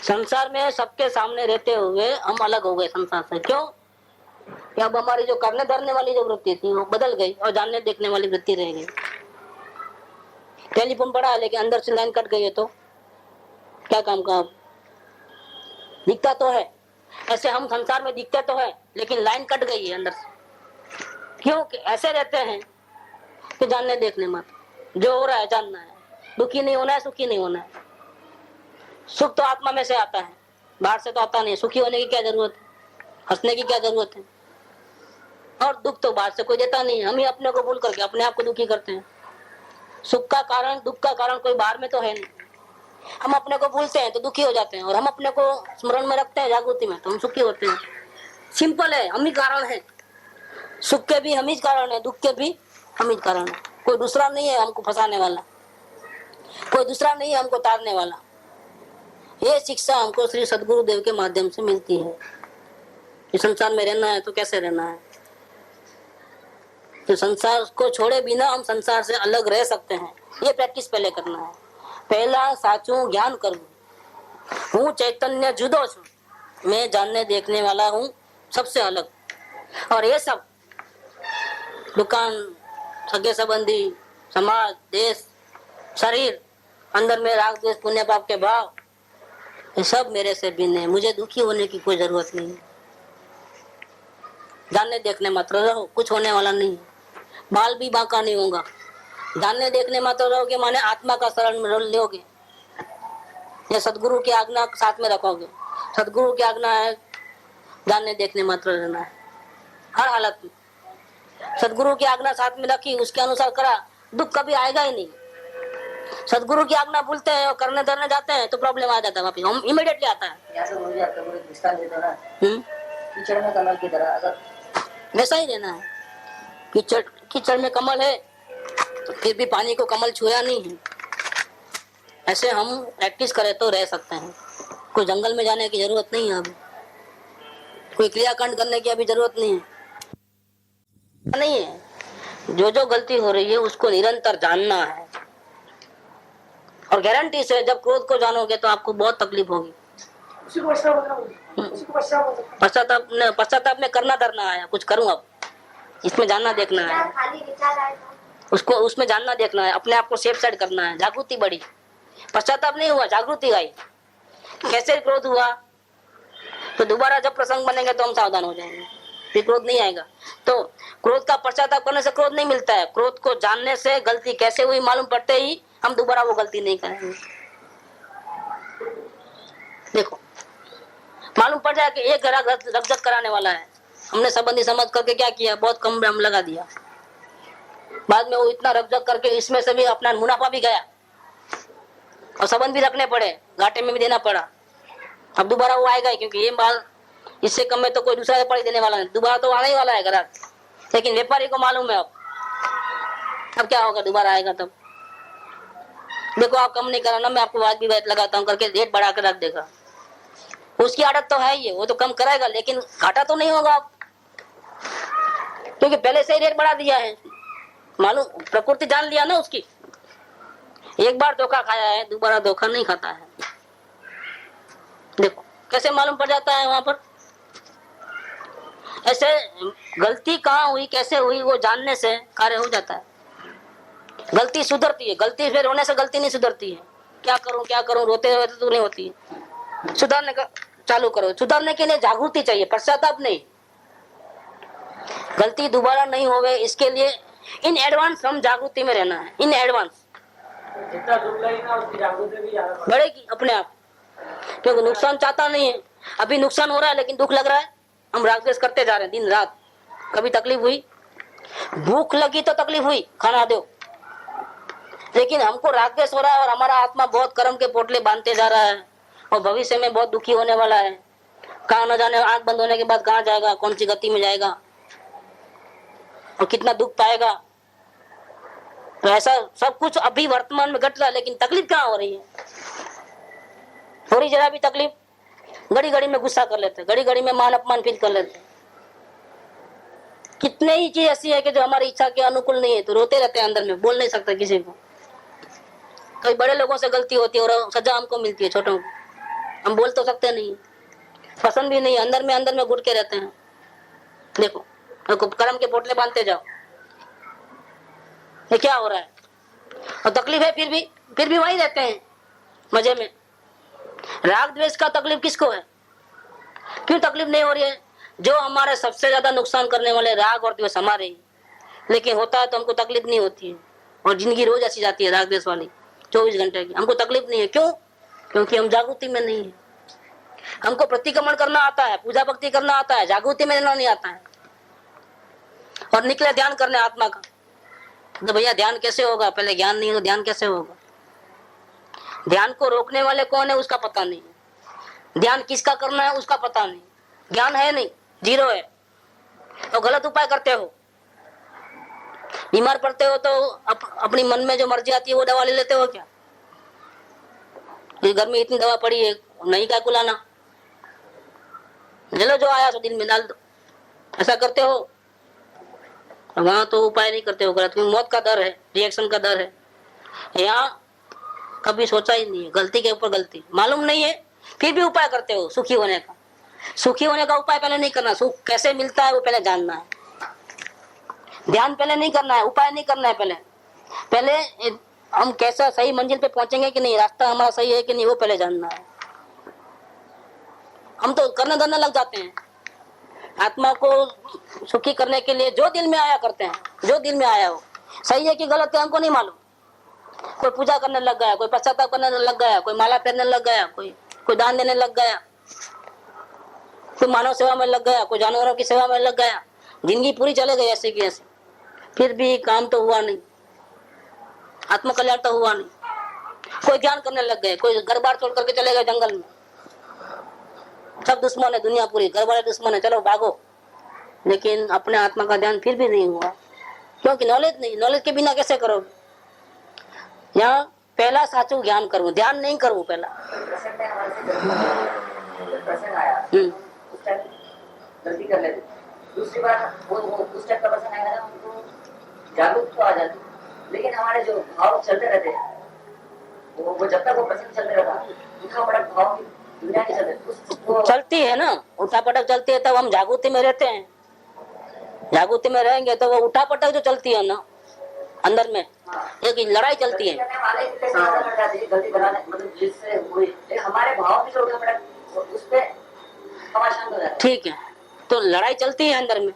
संसार में सबके सामने रहते हुए हम अलग हो गए संसार से। क्यों? कि अब हमारी जो करने धरने वाली जो वृत्ति थी वो बदल गई और जानने देखने वाली वृत्ति रह गई। टेलीफोन पड़ा है लेकिन अंदर से लाइन कट गई है तो क्या काम का? दिखता तो है, ऐसे हम संसार में दिखते तो है लेकिन लाइन कट गई है अंदर से। क्यों? कि ऐसे रहते हैं कि जानने देखने मत, जो हो रहा है जानना है, दुखी नहीं होना है, सुखी नहीं होना है। सुख तो आत्मा में से आता है, बाहर से तो आता नहीं। सुखी होने की क्या जरूरत है, हंसने की क्या जरूरत है? और दुख तो बाहर से कोई देता नहीं, हम ही अपने को भूल करके अपने आप को दुखी करते हैं। सुख का कारण, दुख का कारण कोई बाहर में तो है नहीं। हम अपने को भूलते हैं तो दुखी हो जाते हैं, और हम अपने को स्मरण में रखते हैं जागृति में तो हम सुखी होते हैं। सिंपल है, हम ही कारण है। सुख के भी हम ही कारण है, दुख के भी हम ही कारण है। कोई दूसरा नहीं है हमको फंसाने वाला, कोई दूसरा नहीं है हमको तारने वाला। ये शिक्षा हमको श्री सदगुरु देव के माध्यम से मिलती है। इस संसार में रहना है तो कैसे रहना है, तो संसार को छोड़े बिना हम संसार से अलग रह सकते हैं। ये प्रैक्टिस पहले करना है। पहला साचू ज्ञान करूं, हूँ चैतन्य जुदो छू, मैं जानने देखने वाला हूँ सबसे अलग। और ये सब दुकान, सगे संबंधी, समाज, देश, शरीर, अंदर में राग द्वेष पुण्य पाप के भाव, ये सब मेरे से भिन्न है। मुझे दुखी होने की कोई जरूरत नहीं है। जानने देखने मात्र रहो, कुछ होने वाला नहीं है। बाल भी बांका नहीं होगा। जानने देखने मात्र रहोगे माने आत्मा का शरण में लोगे, या सदगुरु की आज्ञा साथ में रखोगे। सदगुरु की आज्ञा है जानने देखने मात्र रहना है हर हालत में। सदगुरु की आज्ञा साथ में रखी, उसके अनुसार करा, दुख कभी आएगा ही नहीं। सदगुरु की आज्ञा भूलते हैं और करने धरने जाते हैं तो प्रॉब्लम आ जाता है, वापिस हम इमीडिएटली आता है। कीचड़ में कमल की तरह, अगर वैसा ही रहना है। कीचड़ में कमल है फिर भी पानी को कमल छुआ नहीं है। ऐसे हम प्रैक्टिस करें तो रह सकते हैं। कोई जंगल में जाने की जरूरत नहीं है, अभी कोई क्रियाकांड करने की अभी जरूरत नहीं है। जो जो गलती हो रही है उसको निरंतर जानना है। और गारंटी से जब क्रोध को जानोगे तो आपको बहुत तकलीफ होगी। उसी को पश्चाताप बोलना होगा, उसी को पश्चाताप बोल सकते पश्चाताप में करना धरना आया, कुछ करूँ अब, इसमें जानना देखना है, खाली विचार आए तो उसको उसमें जानना देखना है, अपने आप को सेफ साइड करना है, जागृति बढ़ी। पश्चाताप नहीं हुआ, जागृति आई। कैसे क्रोध हुआ, तो दोबारा जब प्रसंग बनेंगे तो हम सावधान हो जाएंगे, फिर क्रोध नहीं आएगा। तो क्रोध का पश्चाताप करने से क्रोध नहीं मिलता है, क्रोध को जानने से गलती कैसे हुई मालूम पड़ते ही हम दोबारा वो गलती नहीं करेंगे। देखो मालूम पड़ जाए कि एक ग्राहक रकजक कराने वाला है, हमने संबंधी समझ करके क्या किया, बहुत कम दाम लगा दिया, बाद में वो इतना रकजक करके इसमें से भी अपना मुनाफा भी गया और संबंध भी रखने पड़े, घाटे में भी देना पड़ा। अब दोबारा वो आएगा ही, क्योंकि ये माल इससे कम में तो कोई दूसरा व्यापारी देने वाला नहीं, दोबारा तो आने ही वाला है ग्राहक, लेकिन व्यापारी को मालूम है अब क्या होगा, दोबारा आएगा तब। देखो आप कम नहीं करा ना, मैं आपको वाजिबी रेट लगाता हूँ करके रेट बढ़ा कर रख देगा, उसकी आदत तो है ही, वो तो कम कराएगा, लेकिन घाटा तो नहीं होगा आप, क्योंकि पहले से ही रेट बढ़ा दिया है। मालूम, प्रकृति जान लिया ना उसकी, एक बार धोखा खाया है, दोबारा धोखा नहीं खाता है। देखो कैसे मालूम पड़ जाता है वहां पर। ऐसे गलती कहाँ हुई, कैसे हुई, वो जानने से कार्य हो जाता है, गलती सुधरती है। गलती फिर होने से गलती नहीं सुधरती है, क्या करूं रोते रोते तो नहीं होती है। सुधारने का चालू करो, सुधारने के लिए जागृति चाहिए, पश्चाताप नहीं। गलती दोबारा नहीं होवे इसके लिए इन एडवांस हम जागृति में रहना है, इन एडवांस। जितना दुख लगेगा उसकी जागृति भी ज्यादा बढ़ेगी अपने आप, क्योंकि नुकसान चाहता नहीं है। अभी नुकसान हो रहा है लेकिन दुख लग रहा है, हम राग द्वेष करते जा रहे हैं दिन रात। कभी तकलीफ हुई, भूख लगी तो तकलीफ हुई, खाना दो, लेकिन हमको राग द्वेष हो रहा है और हमारा आत्मा बहुत कर्म के पोटले बांधते जा रहा है और भविष्य में बहुत दुखी होने वाला है। कहाँ न जाने, आंख बंद होने के बाद कहाँ जाएगा, कौन सी गति में जाएगा और कितना दुख पाएगा। तो ऐसा सब कुछ अभी वर्तमान में घट रहा है, लेकिन तकलीफ कहाँ हो रही है। थोड़ी जरा भी तकलीफ, घड़ी घड़ी में गुस्सा कर लेते, घड़ी घड़ी में मान अपमान फील कर लेते। कितने ही चीज ऐसी है कि जो हमारी इच्छा के अनुकूल नहीं है, तो रोते रहते हैं अंदर में, बोल नहीं सकते किसी को। कई बड़े लोगों से गलती होती है और सजा हमको मिलती है, छोटों को हम बोल तो सकते नहीं, पसंद भी नहीं, अंदर में घुट के रहते हैं। देखो कर्म के पोटले बांधते जाओ, ये क्या हो रहा है। और तकलीफ है फिर भी वही रहते हैं मजे में। राग द्वेष का तकलीफ किसको है, क्यों तकलीफ नहीं हो रही है। जो हमारे सबसे ज्यादा नुकसान करने वाले राग और द्वेष हमारे ही, लेकिन होता है तो हमको तकलीफ नहीं होती है। और जिंदगी रोज ऐसी जाती है राग द्वेष वाली, 24 घंटे की, हमको तकलीफ नहीं है। क्यों? क्योंकि हम जागृति में नहीं है। हमको प्रतिक्रमण करना आता है, पूजा भक्ति करना आता है, जागृति में रहना नहीं आता है। और निकले ध्यान करने आत्मा का, तो भैया ध्यान कैसे होगा, पहले ज्ञान नहीं है तो ध्यान कैसे होगा। ध्यान को रोकने वाले कौन है उसका पता नहीं, ध्यान किसका करना है उसका पता नहीं। ज्ञान है नहीं, जीरो है, तो गलत उपाय करते हो। बीमार पड़ते हो तो अपनी मन में जो मर्जी आती है वो दवा ले लेते हो क्या। घर में इतनी दवा पड़ी है, नहीं क्या कुलाना, ले लो जो आया सो दिल में डाल दो, ऐसा करते हो। वहां तो उपाय नहीं करते हो, गलत। मौत का डर है, रिएक्शन का डर है। यहाँ कभी सोचा ही नहीं है, गलती के ऊपर गलती, मालूम नहीं है फिर भी उपाय करते हो सुखी होने का। सुखी होने का उपाय पहले नहीं करना, सुख कैसे मिलता है वो पहले जानना है। ध्यान पहले नहीं करना है, उपाय नहीं करना है। पहले हम कैसा सही मंजिल पे पहुंचेंगे कि नहीं, रास्ता हमारा सही है कि नहीं, वो पहले जानना है। हम तो करने धरने लग जाते हैं। आत्मा को सुखी करने के लिए जो दिल में आया करते हैं, जो दिल में आया हो। सही है कि गलत है हमको नहीं मालूम। कोई पूजा करने लग गया, कोई पश्चाताप करने लग गया, कोई माला फेरने लग गया, कोई दान देने लग गया, कोई मानव सेवा में लग गया, कोई जानवरों की सेवा में लग गया। जिंदगी पूरी चले गई ऐसे की ऐसे, फिर भी काम तो हुआ नहीं, आत्मकल्याण तो हुआ नहीं। कोई ध्यान करने लग गए, कोई घर बार छोड़ करके चले गए जंगल में। सब दुश्मन है, दुनिया पूरी घर वाले दुश्मन है, चलो भागो। लेकिन अपने आत्मा का ध्यान फिर भी नहीं हुआ, क्योंकि नॉलेज नहीं। नॉलेज के बिना कैसे करोगे। यहाँ पहला साचू ज्ञान करूँ, ध्यान नहीं करूँ पहला। प्रसंग आया उस टाइम गलती कर लेते, दूसरी बार वो उस टाइम का प्रसंग आएगा ना, उनको जागरूक तो आ जाती, लेकिन हमारे जो भाव चलते रहते हैं, वो जब तक वो प्रसंग चलते रहता, उनका बड़ा भाव दुनिया नहीं चलती वो चलती है ना, उठा पटक चलती है, तब हम जागृति में रहते हैं। जागृति में रहेंगे तो वो उठा पटक जो चलती है ना अंदर में, एक लड़ाई चलती है। करने वाले की कैसे पता लग जाती है गलती बनाने, मतलब जिससे हुई लेकिन हमारे भाव भी जो उठा पटक उस पे हवा शांत हो जाता है। ठीक है, तो लड़ाई चलती है अंदर में,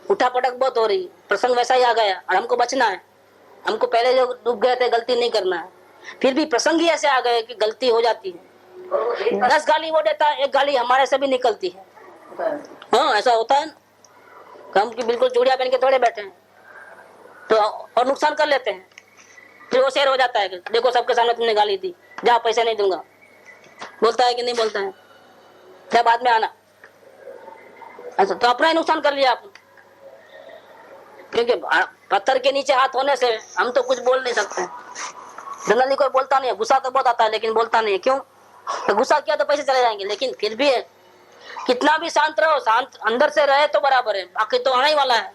उठा पटक बहुत हो रही, प्रसंग वैसा ही आ गया और हमको बचना है। हमको पहले जो डूब गए थे गलती नहीं करना है, फिर भी प्रसंग ही ऐसे आ गए कि गलती हो जाती है। और वो एक 10 गाली वो देता है, एक गाली हमारे से भी निकलती है। बार हाँ ऐसा होता है ना, हम की बिल्कुल चूड़िया पहन के थोड़े बैठे हैं तो और नुकसान कर लेते हैं, फिर वो शेर हो जाता है कि देखो सबके सामने तुमने गाली दी, जा पैसे नहीं दूंगा। बोलता है कि नहीं बोलता है, क्या बाद में आना, ऐसा तो अपना ही नुकसान कर लिया आपने। क्योंकि पत्थर के नीचे हाथ होने से हम तो कुछ बोल नहीं सकते। जनरली कोई बोलता नहीं है, गुस्सा तो बहुत आता है लेकिन बोलता नहीं है। क्यों? तो गुस्सा किया तो पैसे चले जाएंगे, लेकिन फिर भी है, कितना भी शांत रहो, शांत अंदर से रहे तो बराबर है, बाकी तो आना ही वाला है।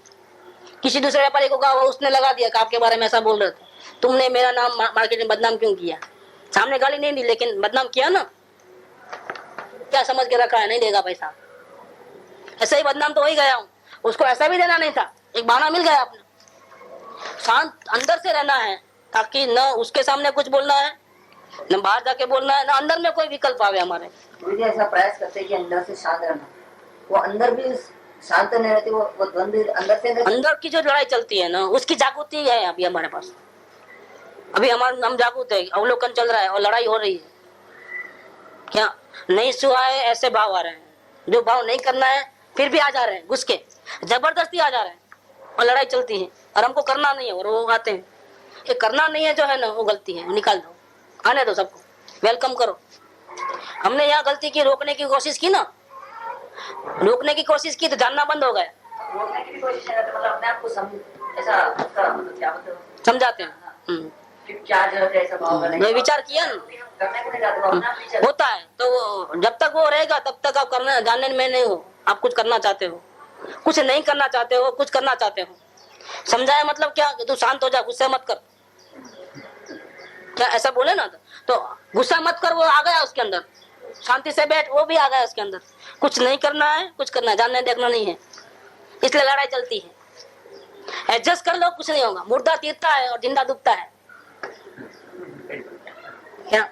किसी दूसरे व्यापारी को कहा, उसने लगा दिया कि आपके बारे में ऐसा बोल रहे थे, तुमने मेरा नाम मार्केट में बदनाम क्यों किया? सामने गाली नहीं दी लेकिन बदनाम किया ना, क्या समझ के रखा है नहीं देगा पैसा, ऐसा ही बदनाम तो हो ही गया हूँ। उसको ऐसा भी देना नहीं था, एक बहाना मिल गया आपने। शांत अंदर से रहना है ताकि न उसके सामने कुछ बोलना है, न बाहर जाके बोलना है, न अंदर में कोई विकल्प आवे हमारे। मुझे ऐसा प्रयास करते हैं कि अंदर से शांत रहना, वो अंदर भी शांत नहीं रहती, वो द्वंद्व अंदर से अंदर की जो लड़ाई चलती है ना, उसकी जागृति है अभी हमारे पास। अभी हम जागृत है, अवलोकन चल रहा है और लड़ाई हो रही है। क्या नहीं सुहा है, ऐसे भाव आ रहे हैं, जो भाव नहीं करना है फिर भी आ जा रहे हैं, घुस के जबरदस्ती आ जा रहे हैं और लड़ाई चलती है और हमको करना नहीं है और वो आते हैं। ये करना नहीं है जो है ना, वो गलती है, निकाल दो, आने दो, सबको वेलकम करो। हमने यहाँ गलती की, रोकने की कोशिश की ना, रोकने की कोशिश की तो जानना बंद हो गया। रोकने की भी कोशिश नहीं करते, मतलब अपने आप को ऐसा उसका मतलब क्या मतलब समझाते हैं कि क्या जरूरत है ऐसा भाव करने मैं विचार किया ना, करने को नहीं जाते, वो अपने आप नहीं चलते। होता है तो जब तक वो रहेगा तब तक आप करना जानने में नहीं हो। आप कुछ करना चाहते हो, कुछ नहीं करना चाहते हो, कुछ करना चाहते हो। समझाया मतलब क्या, तू शांत हो जा, गुस्सा मत कर, क्या ऐसा बोले ना, तो गुस्सा मत कर, वो आ गया उसके अंदर, शांति से बैठ, वो भी आ गया उसके अंदर। कुछ नहीं करना है, कुछ करना है, जानने देखना नहीं है, इसलिए लड़ाई चलती है। एडजस्ट कर लो, कुछ नहीं होगा। मुर्दा तीरता है और जिंदा डूबता है। क्या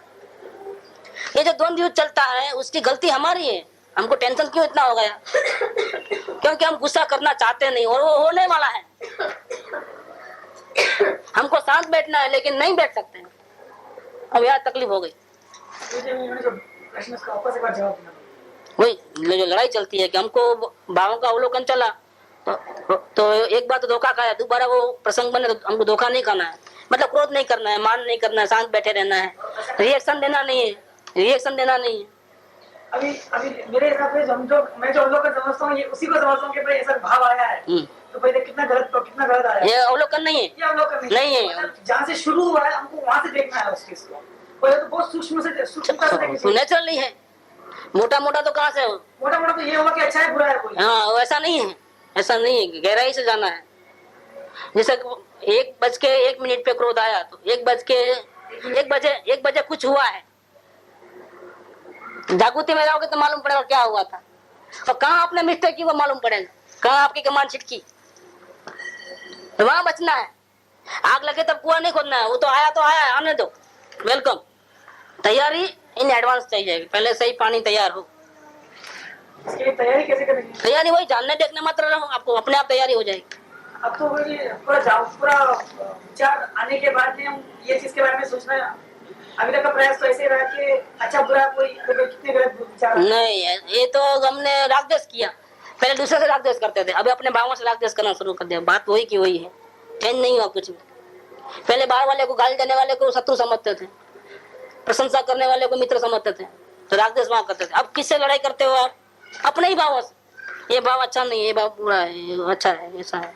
ये जो द्वंद्व युद्ध चलता है उसकी गलती हमारी है। हमको टेंशन क्यों इतना हो गया? क्योंकि हम गुस्सा करना चाहते नहीं और वो होने वाला है। हमको शांत बैठना है लेकिन नहीं बैठ सकते हैं। अब यार तकलीफ हो गई। वही जो लड़ाई चलती है कि हमको भावों का अवलोकन चला तो एक बार तो धोखा खाया, दोबारा वो प्रसंग बने तो हमको धोखा नहीं खाना है। मतलब क्रोध नहीं करना है, मान नहीं करना है, शांत बैठे रहना है, रिएक्शन देना नहीं है, रिएक्शन देना नहीं है। अभी मेरे हिसाब से मैं जो अवलोकन समझता हूँ, ये उसी को समझता हूँ कि भाई ऐसा भाव आया है तो भाई कितना गलत आया है। ये अवलोकन नहीं है, ये अवलोकन नहीं है। मतलब जहाँ से शुरू हुआ है हमको वहाँ से देखना है उस चीज को। पहले तो बहुत सूक्ष्मता से देखना तो नेचुरली है, मोटा मोटा तो कहाँ से हो, मोटा मोटा तो ये होगा कि अच्छा है बुरा है कोई। हाँ ऐसा नहीं है, ऐसा नहीं है, गहराई से जाना है। जैसे 1:01 पे क्रोध आया तो 1 बजे कुछ हुआ है, जागृति में जाओगे तो मालूम पड़ेगा क्या हुआ था और कहाँ आपने मिस्टेक की वो मालूम पड़ेगा, कहाँ आपकी कमान छिटकी, तो वहां बचना है। आग लगे तब कुआं नहीं खोदना है, वो तो आया आने दो, वेलकम। तैयारी इन एडवांस चाहिए, पहले से ही पानी तैयार हो। इसके लिए तैयारी कैसे करेंगे? तैयारी वही जानने देखने मात्र रहो, आपको अपने आप तैयारी हो जाएगी। अब तो वही पूरा विचार आने के बाद में हम ये चीज के बारे में सोचना। अभी तक का प्रयास तो ऐसे रहा कि अच्छा बुरा कोई कितने गलत विचार नहीं, ये तो हमने रागद्वेष किया। पहले दूसरे से रागद्वेष करते थे, अभी अपने भावों से रागद्वेष करना शुरू कर दिया। बात वही की वही है, चेंज नहीं हुआ कुछ भी। पहले बाहर वाले को गाली देने वाले को शत्रु समझते थे, प्रशंसा करने वाले को मित्र समझते थे, तो रागद्वेष वहां करते थे। अब किससे लड़ाई करते हो आप? अपने ही भावों से। ये भाव अच्छा नहीं है, ये भाव बुरा है, ये अच्छा है, ऐसा है।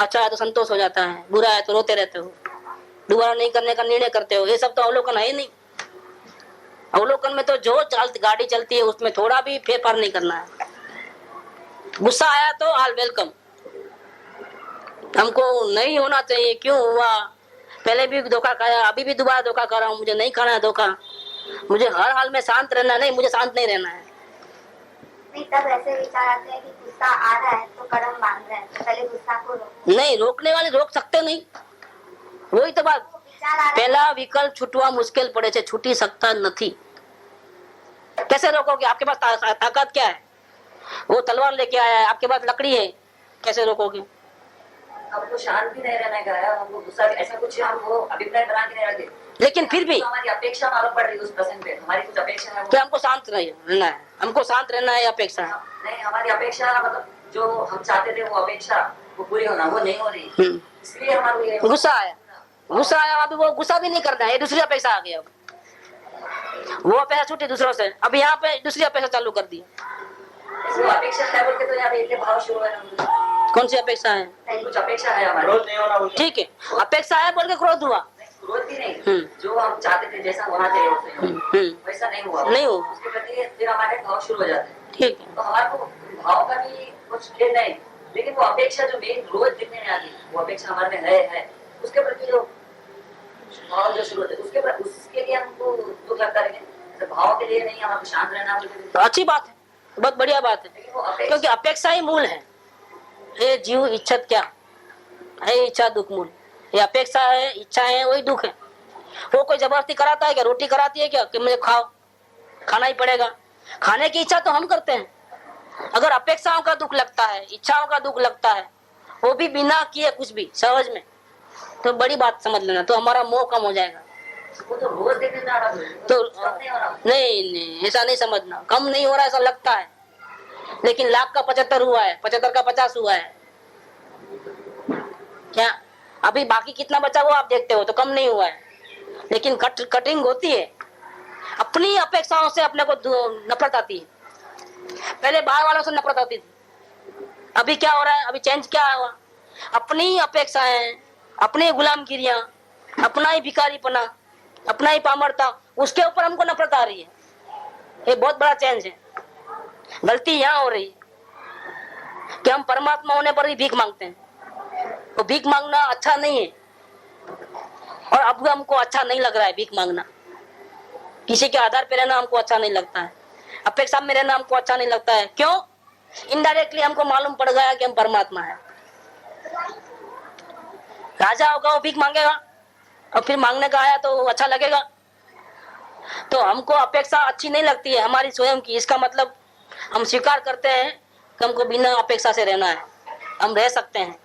अच्छा है तो संतोष हो जाता है, बुरा है तो रोते रहते हो, दोबारा नहीं करने का निर्णय करते हो। ये सब तो अवलोकन है ही नहीं। अवलोकन में तो जो गाड़ी चलती है उसमें थोड़ा भी फेरफार नहीं करना है। गुस्सा आया तो ऑल वेलकम, हमको नहीं होना चाहिए। क्यों हुआ? पहले भी धोखा खाया, अभी भी दोबारा धोखा खा रहा हूँ, मुझे नहीं खाना है धोखा। मुझे हर हाल में शांत रहना नहीं, मुझे शांत नहीं रहना है। नहीं, तब ऐसे विचार आते हैं कि गुस्सा आ रहा है तो कदम बांध रहा है, तो पहले गुस्सा को रोको। नहीं, रोकने वाले रोक सकते नहीं, वही तो बात। विचार आ रहा है, पहला विकल्प छूटवा मुश्किल पड़े छे, छूटी सकता नहीं। कैसे रोकोगे? आपके पास ताकत क्या है? वो तलवार लेके आया है, आपके पास लकड़ी है, कैसे रोकोगे? हमको शांत भी नहीं रहना है, हमको गुस्सा ऐसा कुछ हमको अभिप्राय बना के नहीं रखे। लेकिन फिर भी तो हमारी अपेक्षा मालूम पड़ रही है उस प्रसंग पे, हमारी कुछ अपेक्षा है वो। तो हमको शांत रहना है, हमको शांत रहना है, अपेक्षा है। नहीं, हमारी अपेक्षा मतलब जो हम चाहते थे वो अपेक्षा वो पूरी होना, वो नहीं हो रही, इसलिए हमारे ये गुस्सा आया, गुस्सा आया। अभी वो गुस्सा भी नहीं करना है, ये दूसरी अपेक्षा आ गई। अब वो अपेक्षा छूटी दूसरों से, अब यहाँ पे दूसरी अपेक्षा चालू कर दी। वो अपेक्षा है बोल के तो यहाँ पे इतने भाव शुरू है। कौन सी अपेक्षा है? कुछ अपेक्षा है हमारी, ठीक है, अपेक्षा है बोल के क्रोध हुआ, क्रोध भी नहीं, जो हम चाहते थे जैसा होना चाहिए वैसा नहीं हुआ, नहीं हुआ। उसके प्रति फिर हमारे भाव शुरू हो जाते हैं। ठीक है। तो हमारे को भाव का भी कुछ खेल नहीं, लेकिन वो अपेक्षा जो मेन रोज दिखने में आती वो अपेक्षा हमारे में है, उसके प्रति जो भाव जो शुरू होते उसके लिए हमको दुख लगता है। भाव के लिए नहीं, हमारे शांत रहना तो अच्छी बात है, बहुत बढ़िया बात है, लेकिन वो अपेक्षा क्योंकि अपेक्षा ही मूल है। ये जीव इच्छत क्या है? इच्छा दुख मूल। ये अपेक्षा है, इच्छा है, वही दुख है। वो कोई जबरदस्ती कराता है क्या? रोटी कराती है क्या कि मुझे खाओ, खाना ही पड़ेगा? खाने की इच्छा तो हम करते हैं। अगर अपेक्षाओं का दुख लगता है, इच्छाओं का दुख लगता है, वो भी बिना किए कुछ भी सहज में, तो बड़ी बात समझ लेना, तो हमारा मोह कम हो जाएगा। वो तो रोज देखने में आ रहा है, तो नहीं हो रहा। नहीं, ऐसा नहीं समझना, कम नहीं हो रहा ऐसा लगता है, लेकिन लाख का 75 हुआ है, 75 का 50 हुआ है क्या? अभी बाकी कितना बचा वो आप देखते हो, तो कम नहीं हुआ है। लेकिन कटिंग होती है, अपनी अपेक्षाओं से अपने को नफरत आती है। पहले बाहर वालों से नफरत आती थी, अभी क्या हो रहा है? अभी चेंज क्या हुआ? अपनी अपेक्षाएं, अपनी गुलामगिरियां, अपना ही भिखारीपना, अपना ही पामरता, उसके ऊपर हमको नफरत आ रही है। ये बहुत बड़ा चेंज है। गलती यहाँ हो रही है कि हम परमात्मा होने पर भी भीख मांगते हैं। तो भीख मांगना अच्छा नहीं है, और अब हमको अच्छा नहीं लग रहा है भीख मांगना। किसी के आधार पे रहना हमको अच्छा नहीं लगता है, अपेक्षा में रहना हमको अच्छा नहीं लगता है। क्यों? इनडायरेक्टली हमको मालूम पड़ गया कि हम परमात्मा है। राजा होगा वो भीख मांगेगा, और फिर मांगने का आया तो अच्छा लगेगा। तो हमको अपेक्षा अच्छी नहीं लगती है हमारी स्वयं की। इसका मतलब हम स्वीकार करते हैं कि हमको बिना अपेक्षा से रहना है, हम रह सकते हैं।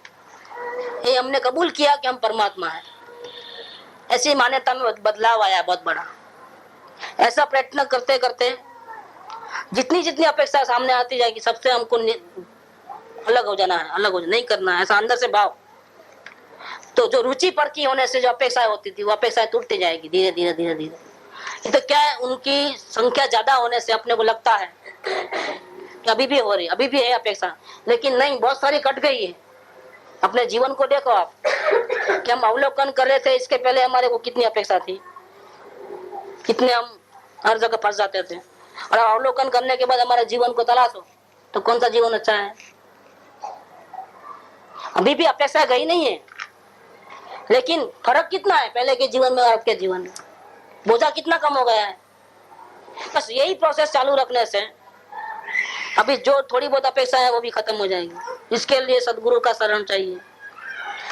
ये हमने कबूल किया कि हम परमात्मा है। ऐसी मान्यता में बदलाव आया बहुत बड़ा। ऐसा प्रयत्न करते करते जितनी जितनी अपेक्षा सामने आती जाएगी, सबसे हमको अलग हो जाना है, अलग हो नहीं करना है, ऐसा अंदर से भाव। तो जो रुचि पर की होने से जो अपेक्षाएं होती थी, वो अपेक्षाएं टूटती जाएगी धीरे धीरे धीरे धीरे। ये तो क्या है, उनकी संख्या ज्यादा होने से अपने को लगता है कि अभी भी हो रही, अभी भी है अपेक्षा, लेकिन नहीं, बहुत सारी कट गई है। अपने जीवन को देखो आप, कि हम अवलोकन कर रहे थे, इसके पहले हमारे को कितनी अपेक्षा थी, कितने हम हर जगह फंस जाते थे। और अवलोकन करने के बाद हमारे जीवन को तलाशो तो कौन सा जीवन अच्छा है? अभी भी अपेक्षा गई नहीं है, लेकिन फर्क कितना है पहले के जीवन में और अब के जीवन में? बोझा कितना कम हो गया है। बस यही प्रोसेस चालू रखने से अभी जो थोड़ी बहुत अपेक्षा है वो भी खत्म हो जाएगी। इसके लिए सदगुरु का शरण चाहिए,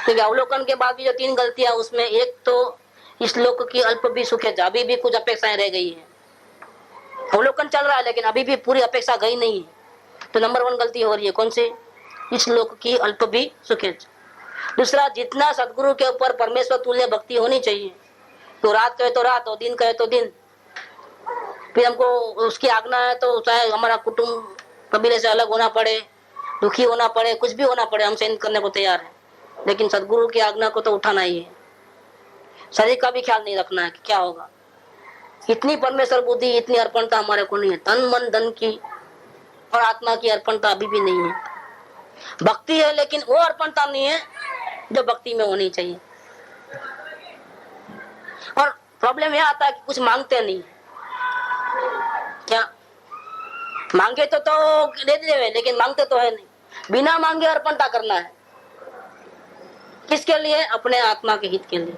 क्योंकि अवलोकन के बाद भी जो 3 गलतियां, उसमें एक तो इस लोक की अल्प भी सुखे, अभी भी कुछ अपेक्षाएं रह गई है। अवलोकन चल रहा है लेकिन अभी भी पूरी अपेक्षा गई नहीं है, तो नंबर 1 गलती हो रही है। कौन सी? इस लोक की अल्प भी सुखे। दूसरा, जितना सदगुरु के ऊपर परमेश्वर तुल्य भक्ति होनी चाहिए, तो रात कहे तो रात और दिन कहे तो दिन। फिर हमको उसकी आज्ञा है तो चाहे हमारा कुटुंब कबीले से अलग होना पड़े, दुखी होना पड़े, कुछ भी होना पड़े, हम सहन करने को तैयार है। लेकिन सदगुरु की आज्ञा को तो उठाना ही है। शरीर का भी ख्याल नहीं रखना है कि क्या होगा। इतनी परमेश्वर बुद्धि, इतनी अर्पणता हमारे को नहीं है। तन मन धन की और आत्मा की अर्पणता अभी भी नहीं है। भक्ति है लेकिन वो अर्पणता नहीं है जो भक्ति में होनी चाहिए। और प्रॉब्लम यह आता है कि कुछ मांगते नहीं। क्या मांगे तो दे दे, लेकिन मांगते तो है नहीं। बिना मांगे अर्पणता करना है, किसके लिए? अपने आत्मा के हित के लिए।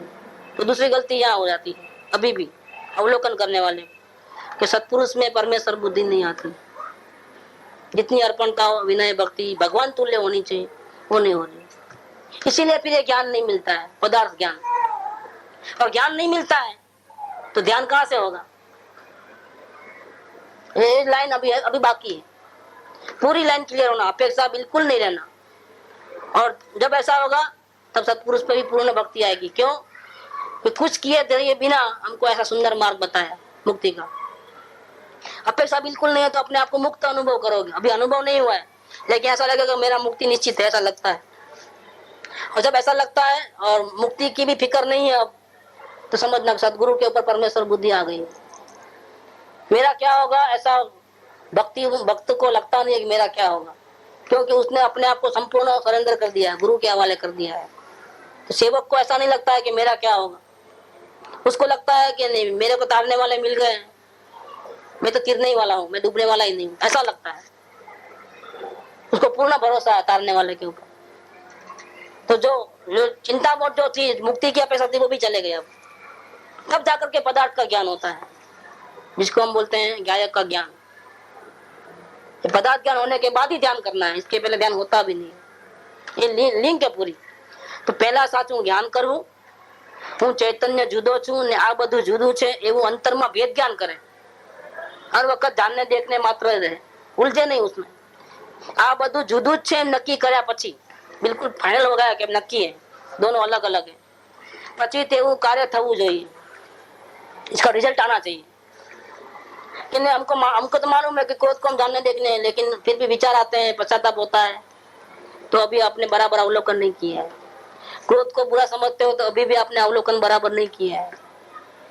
तो दूसरी गलती यहाँ हो जाती है अभी भी अवलोकन करने वाले। कि सत्पुरुष में परमेश्वर बुद्धि नहीं आती। जितनी अर्पणता विनय भक्ति भगवान तुल्य होनी चाहिए वो नहीं हो रही। इसीलिए फिर ये ज्ञान नहीं मिलता है, पदार्थ ज्ञान। और ज्ञान नहीं मिलता है तो ध्यान कहाँ से होगा? ये लाइन अभी बाकी है, पूरी लाइन क्लियर होना, अपेक्षा बिल्कुल नहीं रहना। और जब ऐसा होगा तब सत्पुरुष पे भी पूर्ण भक्ति आएगी। क्यों? कि कुछ किए तेरे बिना हमको ऐसा सुंदर मार्ग बताया मुक्ति का। अपेक्षा बिल्कुल नहीं है तो अपने आप को मुक्त अनुभव करोगे। अभी अनुभव नहीं हुआ है लेकिन ऐसा लगेगा मेरा मुक्ति निश्चित है, ऐसा लगता है। और जब ऐसा लगता है और मुक्ति की भी फिक्र नहीं है अब, तो समझना सदगुरु के ऊपर परमेश्वर बुद्धि आ गई है। मेरा क्या होगा ऐसा भक्त को लगता नहीं है कि मेरा क्या होगा, क्योंकि उसने अपने आप को संपूर्ण सरेंडर कर दिया है, गुरु के हवाले कर दिया है। तो सेवक को ऐसा नहीं लगता है कि मेरा क्या होगा, उसको लगता है कि नहीं मेरे को तारने वाले मिल गए, मैं तो तिरने वाला हूँ, मैं डूबने वाला ही नहीं हूँ, ऐसा लगता है। उसको पूर्ण भरोसा है तारने वाले के ऊपर। तो जो चिंता बोध जो थी, मुक्ति की अपेक्षा थी, वो भी चले गए। अब तब जाकर के पदार्थ का ज्ञान होता है, जिसको हम बोलते हैं गायक का ज्ञान। पदार्थ ज्ञान होने के बाद ही ध्यान करना है, इसके पहले ध्यान होता भी नहीं। ये लिंक है पूरी। तो पहला साचું જ્ઞાન કરવું, હું ચૈતન્ય જુદો છું ને આ બધું જુદું છે એવું અંતરમાં ભેદ જ્ઞાન કરે। હર વખત જાણને દેખને માત્ર રહે, ઉલझे नहीं उसमें। આ બધું જુદું જ છે નક્કી કર્યા પછી बिल्कुल फाइनल हो गया कि नक्की है, दोनों अलग अलग है। પછી તેવું કાર્ય થવું જોઈએ, इसका रिजल्ट आना चाहिए। कि नहीं हमको तो मालूम है कि क्रोध को हम जानने देखने हैं, लेकिन फिर भी विचार आते हैं, पश्चाताप होता है, तो अभी आपने बराबर अवलोकन नहीं किया है। क्रोध को बुरा समझते हो तो अभी भी आपने अवलोकन बराबर नहीं किया है।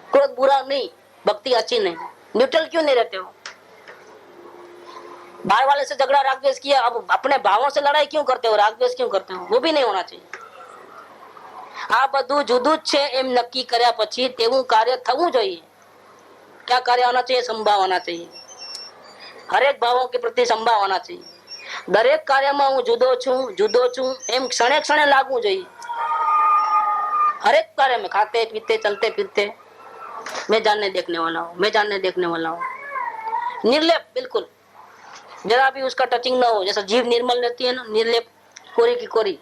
क्रोध बुरा नहीं, भक्ति अच्छी नहीं, न्यूट्रल क्यों नहीं रहते हो? बाहर वाले से झगड़ा राग द्वेष किया, अब अपने भावों से लड़ाई क्यों करते हो, राग द्वेष क्यों करते हो? वो भी नहीं होना चाहिए। આ બધું જુદું જ છે એમ નક્કી કર્યા પછી તેવું કાર્ય થવું જોઈએ। क्या कार्य होना चाहिए? संभाव होना चाहिए। हरेक भावों के प्रति संभाव होना चाहिए। दरेक कार्य में हूँ जुदो छू एम क्षणे क्षणे लागू જોઈએ। हरेक कार्य में खाते पीते चलते फिरते मैं जानने देखने वाला हूँ, मैं जानने देखने वाला हूँ। निर्लेप बिल्कुल, जरा भी उसका टचिंग ना हो। जैसा जीव निर्मल रहती है ना, निर्लेप, कोरी की कोरी,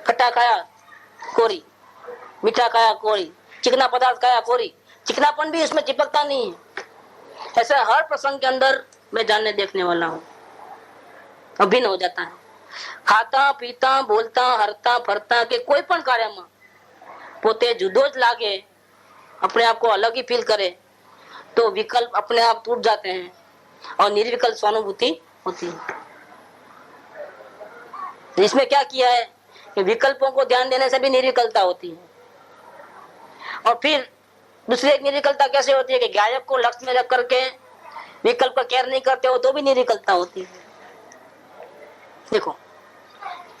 खट्टा खाया कोरी, मीठा खाया कोरी, चिकना पदार्थ खाया कोरी, चिकनापन भी उसमें चिपकता नहीं है। ऐसे हर प्रसंग के अंदर मैं जानने देखने वाला हूँ, अभिन्न हो जाता है। खाता पीता बोलता हरता फरता के कोई पण कार्य में पोते जुदो ज लागे, अपने आप को अलग ही फील करे, तो विकल्प अपने आप टूट जाते हैं और निर्विकल्प स्वानुभूति होती है। इसमें क्या किया है कि विकल्पों को ध्यान देने से भी निर्विकलता होती है। और फिर दूसरी एक निर्विकलता कैसे होती है कि गायक को लक्ष्य में रख करके विकल्प का केयर नहीं करते हो तो भी निर्विकलता होती है। देखो,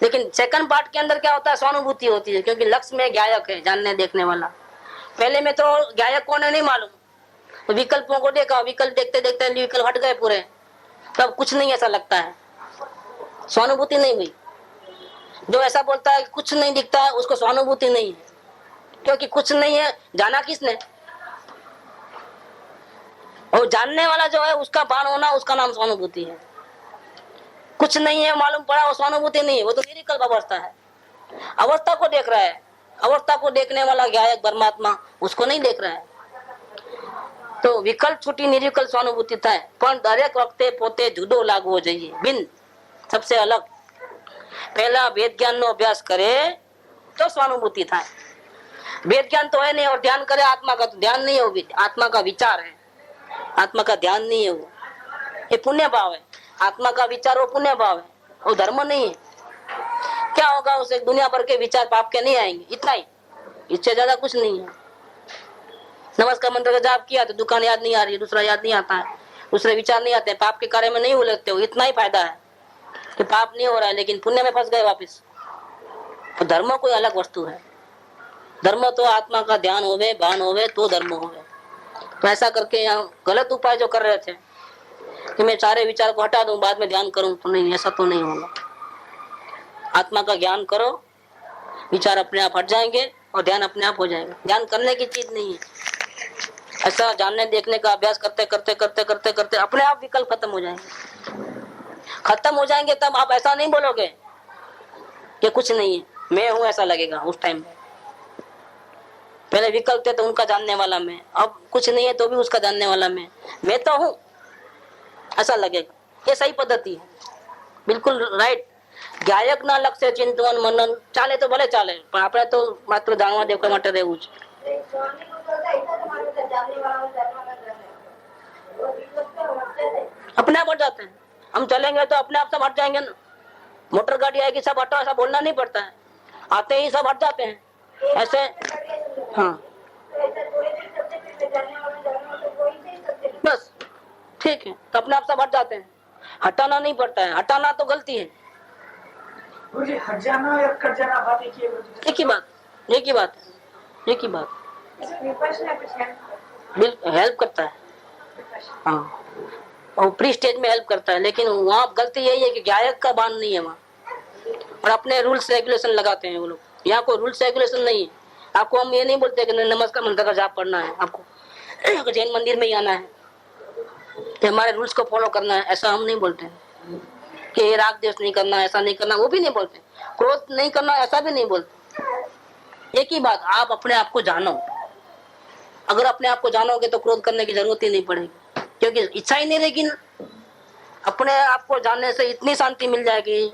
लेकिन सेकंड पार्ट के अंदर क्या होता है? स्वानुभूति होती है, क्योंकि लक्ष्य में गायक है, जानने देखने वाला। पहले में तो गायक कौन है नहीं मालूम, तो विकल्पों को देखा, विकल्प देखते देखते विकल्प हट गए पूरे, तब कुछ नहीं ऐसा लगता है, स्वानुभूति नहीं हुई। जो ऐसा बोलता है कुछ नहीं दिखता है, उसको स्वानुभूति नहीं है, क्योंकि कुछ नहीं है, जाना किसने? और जानने वाला जो है उसका भान होना, उसका नाम स्वानुभूति है। कुछ नहीं है मालूम पड़ा, वो स्वानुभूति नहीं है, वो तो निर्विकल्प अवस्था है। अवस्था को देख रहा है, अवस्था को देखने वाला गायक परमात्मा उसको नहीं देख रहा है। तो विकल्प छूटी निर्विकल्प स्वानुभूति था, पण दरेक वखते पोते जुदो लागवो જોઈએ, बिन सबसे अलग। पहला वेद ज्ञान नो अभ्यास करे तो स्वानुभूति था। वेद ज्ञान तो है नहीं और ध्यान करे आत्मा का, तो ध्यान नहीं है, वो आत्मा का विचार है, आत्मा का ध्यान नहीं है, वो ये पुण्य भाव है। आत्मा का विचार वो पुण्य भाव है, वो धर्म नहीं है। क्या होगा उसे? दुनिया भर के विचार पाप के नहीं आएंगे, इतना ही, इससे ज्यादा कुछ नहीं है। नमस्कार मंत्र का जाप किया तो दुकान याद नहीं आ रही है, दूसरा याद नहीं आता है, दूसरे विचार नहीं आते, पाप के कार्य में नहीं उलझते हो, इतना ही फायदा है कि पाप नहीं हो रहा है, लेकिन पुण्य में फंस गए वापिस। तो धर्म कोई अलग वस्तु है। धर्म तो आत्मा का ध्यान होवे, भान होवे तो धर्म होवे। तो ऐसा करके यहाँ गलत उपाय जो कर रहे थे कि मैं सारे विचार को हटा दूं बाद में ध्यान करूं, तो नहीं, ऐसा तो नहीं होगा। आत्मा का ज्ञान करो, विचार अपने आप हट जाएंगे और ध्यान अपने आप हो जाएगा। ध्यान करने की चीज नहीं है, ऐसा जानने देखने का अभ्यास करते करते करते करते करते अपने आप विकल्प खत्म हो जाएंगे। खत्म हो जाएंगे तब आप ऐसा नहीं बोलोगे कि कुछ नहीं है, मैं हूं ऐसा लगेगा उस टाइम में। पहले विकल्प थे तो उनका जानने वाला मैं, अब कुछ नहीं है तो भी उसका जानने वाला मैं तो हूं ऐसा लगेगा। ये सही पद्धति है, बिल्कुल राइट। ગાયક ના લક્ષ્ય ચિંતન મનન ચાલે તો ભલે ચાલે, પણ આપણે તો માત્ર જાણવા દેખવા માટે રહેવું છે। अपने आप हट जाते हैं, हम चलेंगे तो अपने आप सब हट जाएंगे ना। मोटर गाड़ी आएगी सब हटो ऐसा बोलना नहीं पड़ता है, आते ही सब हट जाते हैं ऐसे। हाँ बस ठीक है, तो अपने आप सब हट जाते हैं, हटाना नहीं पड़ता है। हटाना तो गलती है। गुरुजी हट जाना या कट जाना बात एक ही है गुरुजी। एक ही बात, एक ही बात, एक ही बात। हेल्प करता है, हाँ, और प्री स्टेज में हेल्प करता है। लेकिन वहाँ गलती यही है कि गायक का बान नहीं है वहाँ, और अपने रूल्स रेगुलेशन लगाते हैं वो लोग। यहाँ कोई रूल्स रेगुलेशन नहीं है। आपको हम ये नहीं बोलते कि नमस्कार मंत्र का जाप पढ़ना है, आपको जैन मंदिर में ही आना है, कि हमारे रूल्स को फॉलो करना है, ऐसा हम नहीं बोलते हैं। कि ये राग देश नहीं करना, ऐसा नहीं करना, वो भी नहीं बोलते। क्रोध नहीं करना, ऐसा भी नहीं बोलते। एक ही बात, आप अपने आप को जानो। अगर अपने आप को जानोगे तो क्रोध करने की जरूरत ही नहीं पड़ेगी, क्योंकि इच्छा ही नहीं रहेगी ना। अपने आप को जानने से इतनी शांति मिल जाएगी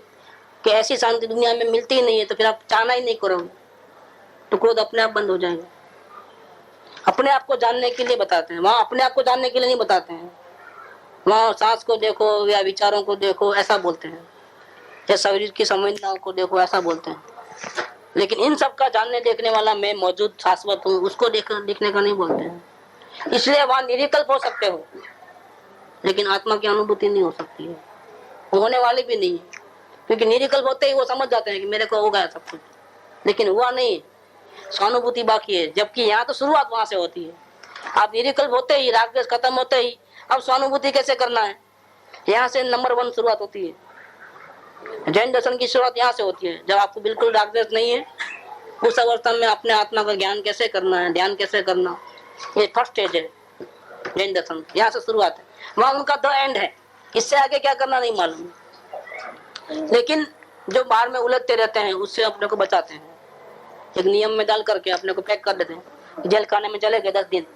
कि ऐसी शांति दुनिया में मिलती ही नहीं है। तो फिर आप चाहना ही नहीं करोगे, तो क्रोध अपने आप बंद हो जाएगा। अपने आप को जानने के लिए बताते हैं, वहाँ अपने आप को जानने के लिए नहीं बताते हैं। वहाँ सांस को देखो या विचारों को देखो ऐसा बोलते हैं, या शरीर की संवेदनाओं को देखो ऐसा बोलते हैं। लेकिन इन सब का जानने देखने वाला मैं मौजूद शाश्वत हूँ, उसको देखने का नहीं बोलते हैं। इसलिए वहाँ निर्विकल्प हो सकते हो, लेकिन आत्मा की अनुभूति नहीं हो सकती है, होने वाली भी नहीं है। क्योंकि निर्विकल्प होते ही वो समझ जाते हैं कि मेरे को हो गया सब कुछ, लेकिन हुआ नहीं, स्वानुभूति बाकी है। जबकि यहाँ तो शुरुआत वहां से होती है। आप निर्विकल्प होते ही, राग द्वेष खत्म होते ही अब स्वानुभूति कैसे करना है, यहाँ से नंबर 1 शुरुआत होती है। जैन दर्शन की शुरुआत यहाँ से होती है। जब आपको बिल्कुल राग द्वेष नहीं है, उस अवस्था में अपने आत्मा का ज्ञान कैसे करना है, ध्यान कैसे करना, ये फर्स्ट स्टेज है जैन दर्शन। यहाँ से शुरुआत है, वहाँ उनका द एंड है। इससे आगे क्या करना नहीं मालूम। लेकिन जो बाहर में उलझते रहते हैं उससे अपने को बचाते हैं। एक नियम में डाल करके अपने को पैक कर देते हैं। जेल खाने में चले गए 10 दिन,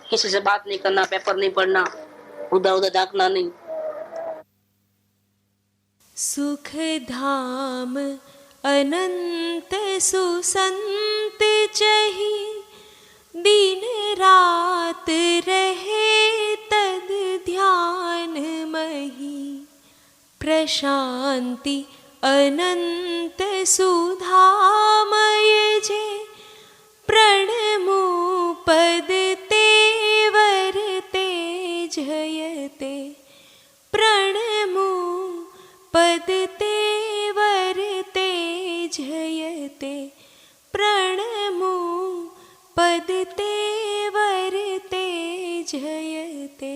किसी से बात नहीं करना, पेपर नहीं पढ़ना, उधर उधर झांकना नहीं। सुख धाम अनंत सुसंत चही, दिन रात रहे तद ध्यान मही। प्रशांति अनंत सुधामय जे, प्रणमो पद तेवर तेजयते। प्रणमो पद तेवर तेजयते। प्रणमो पद तेवर तेजयते।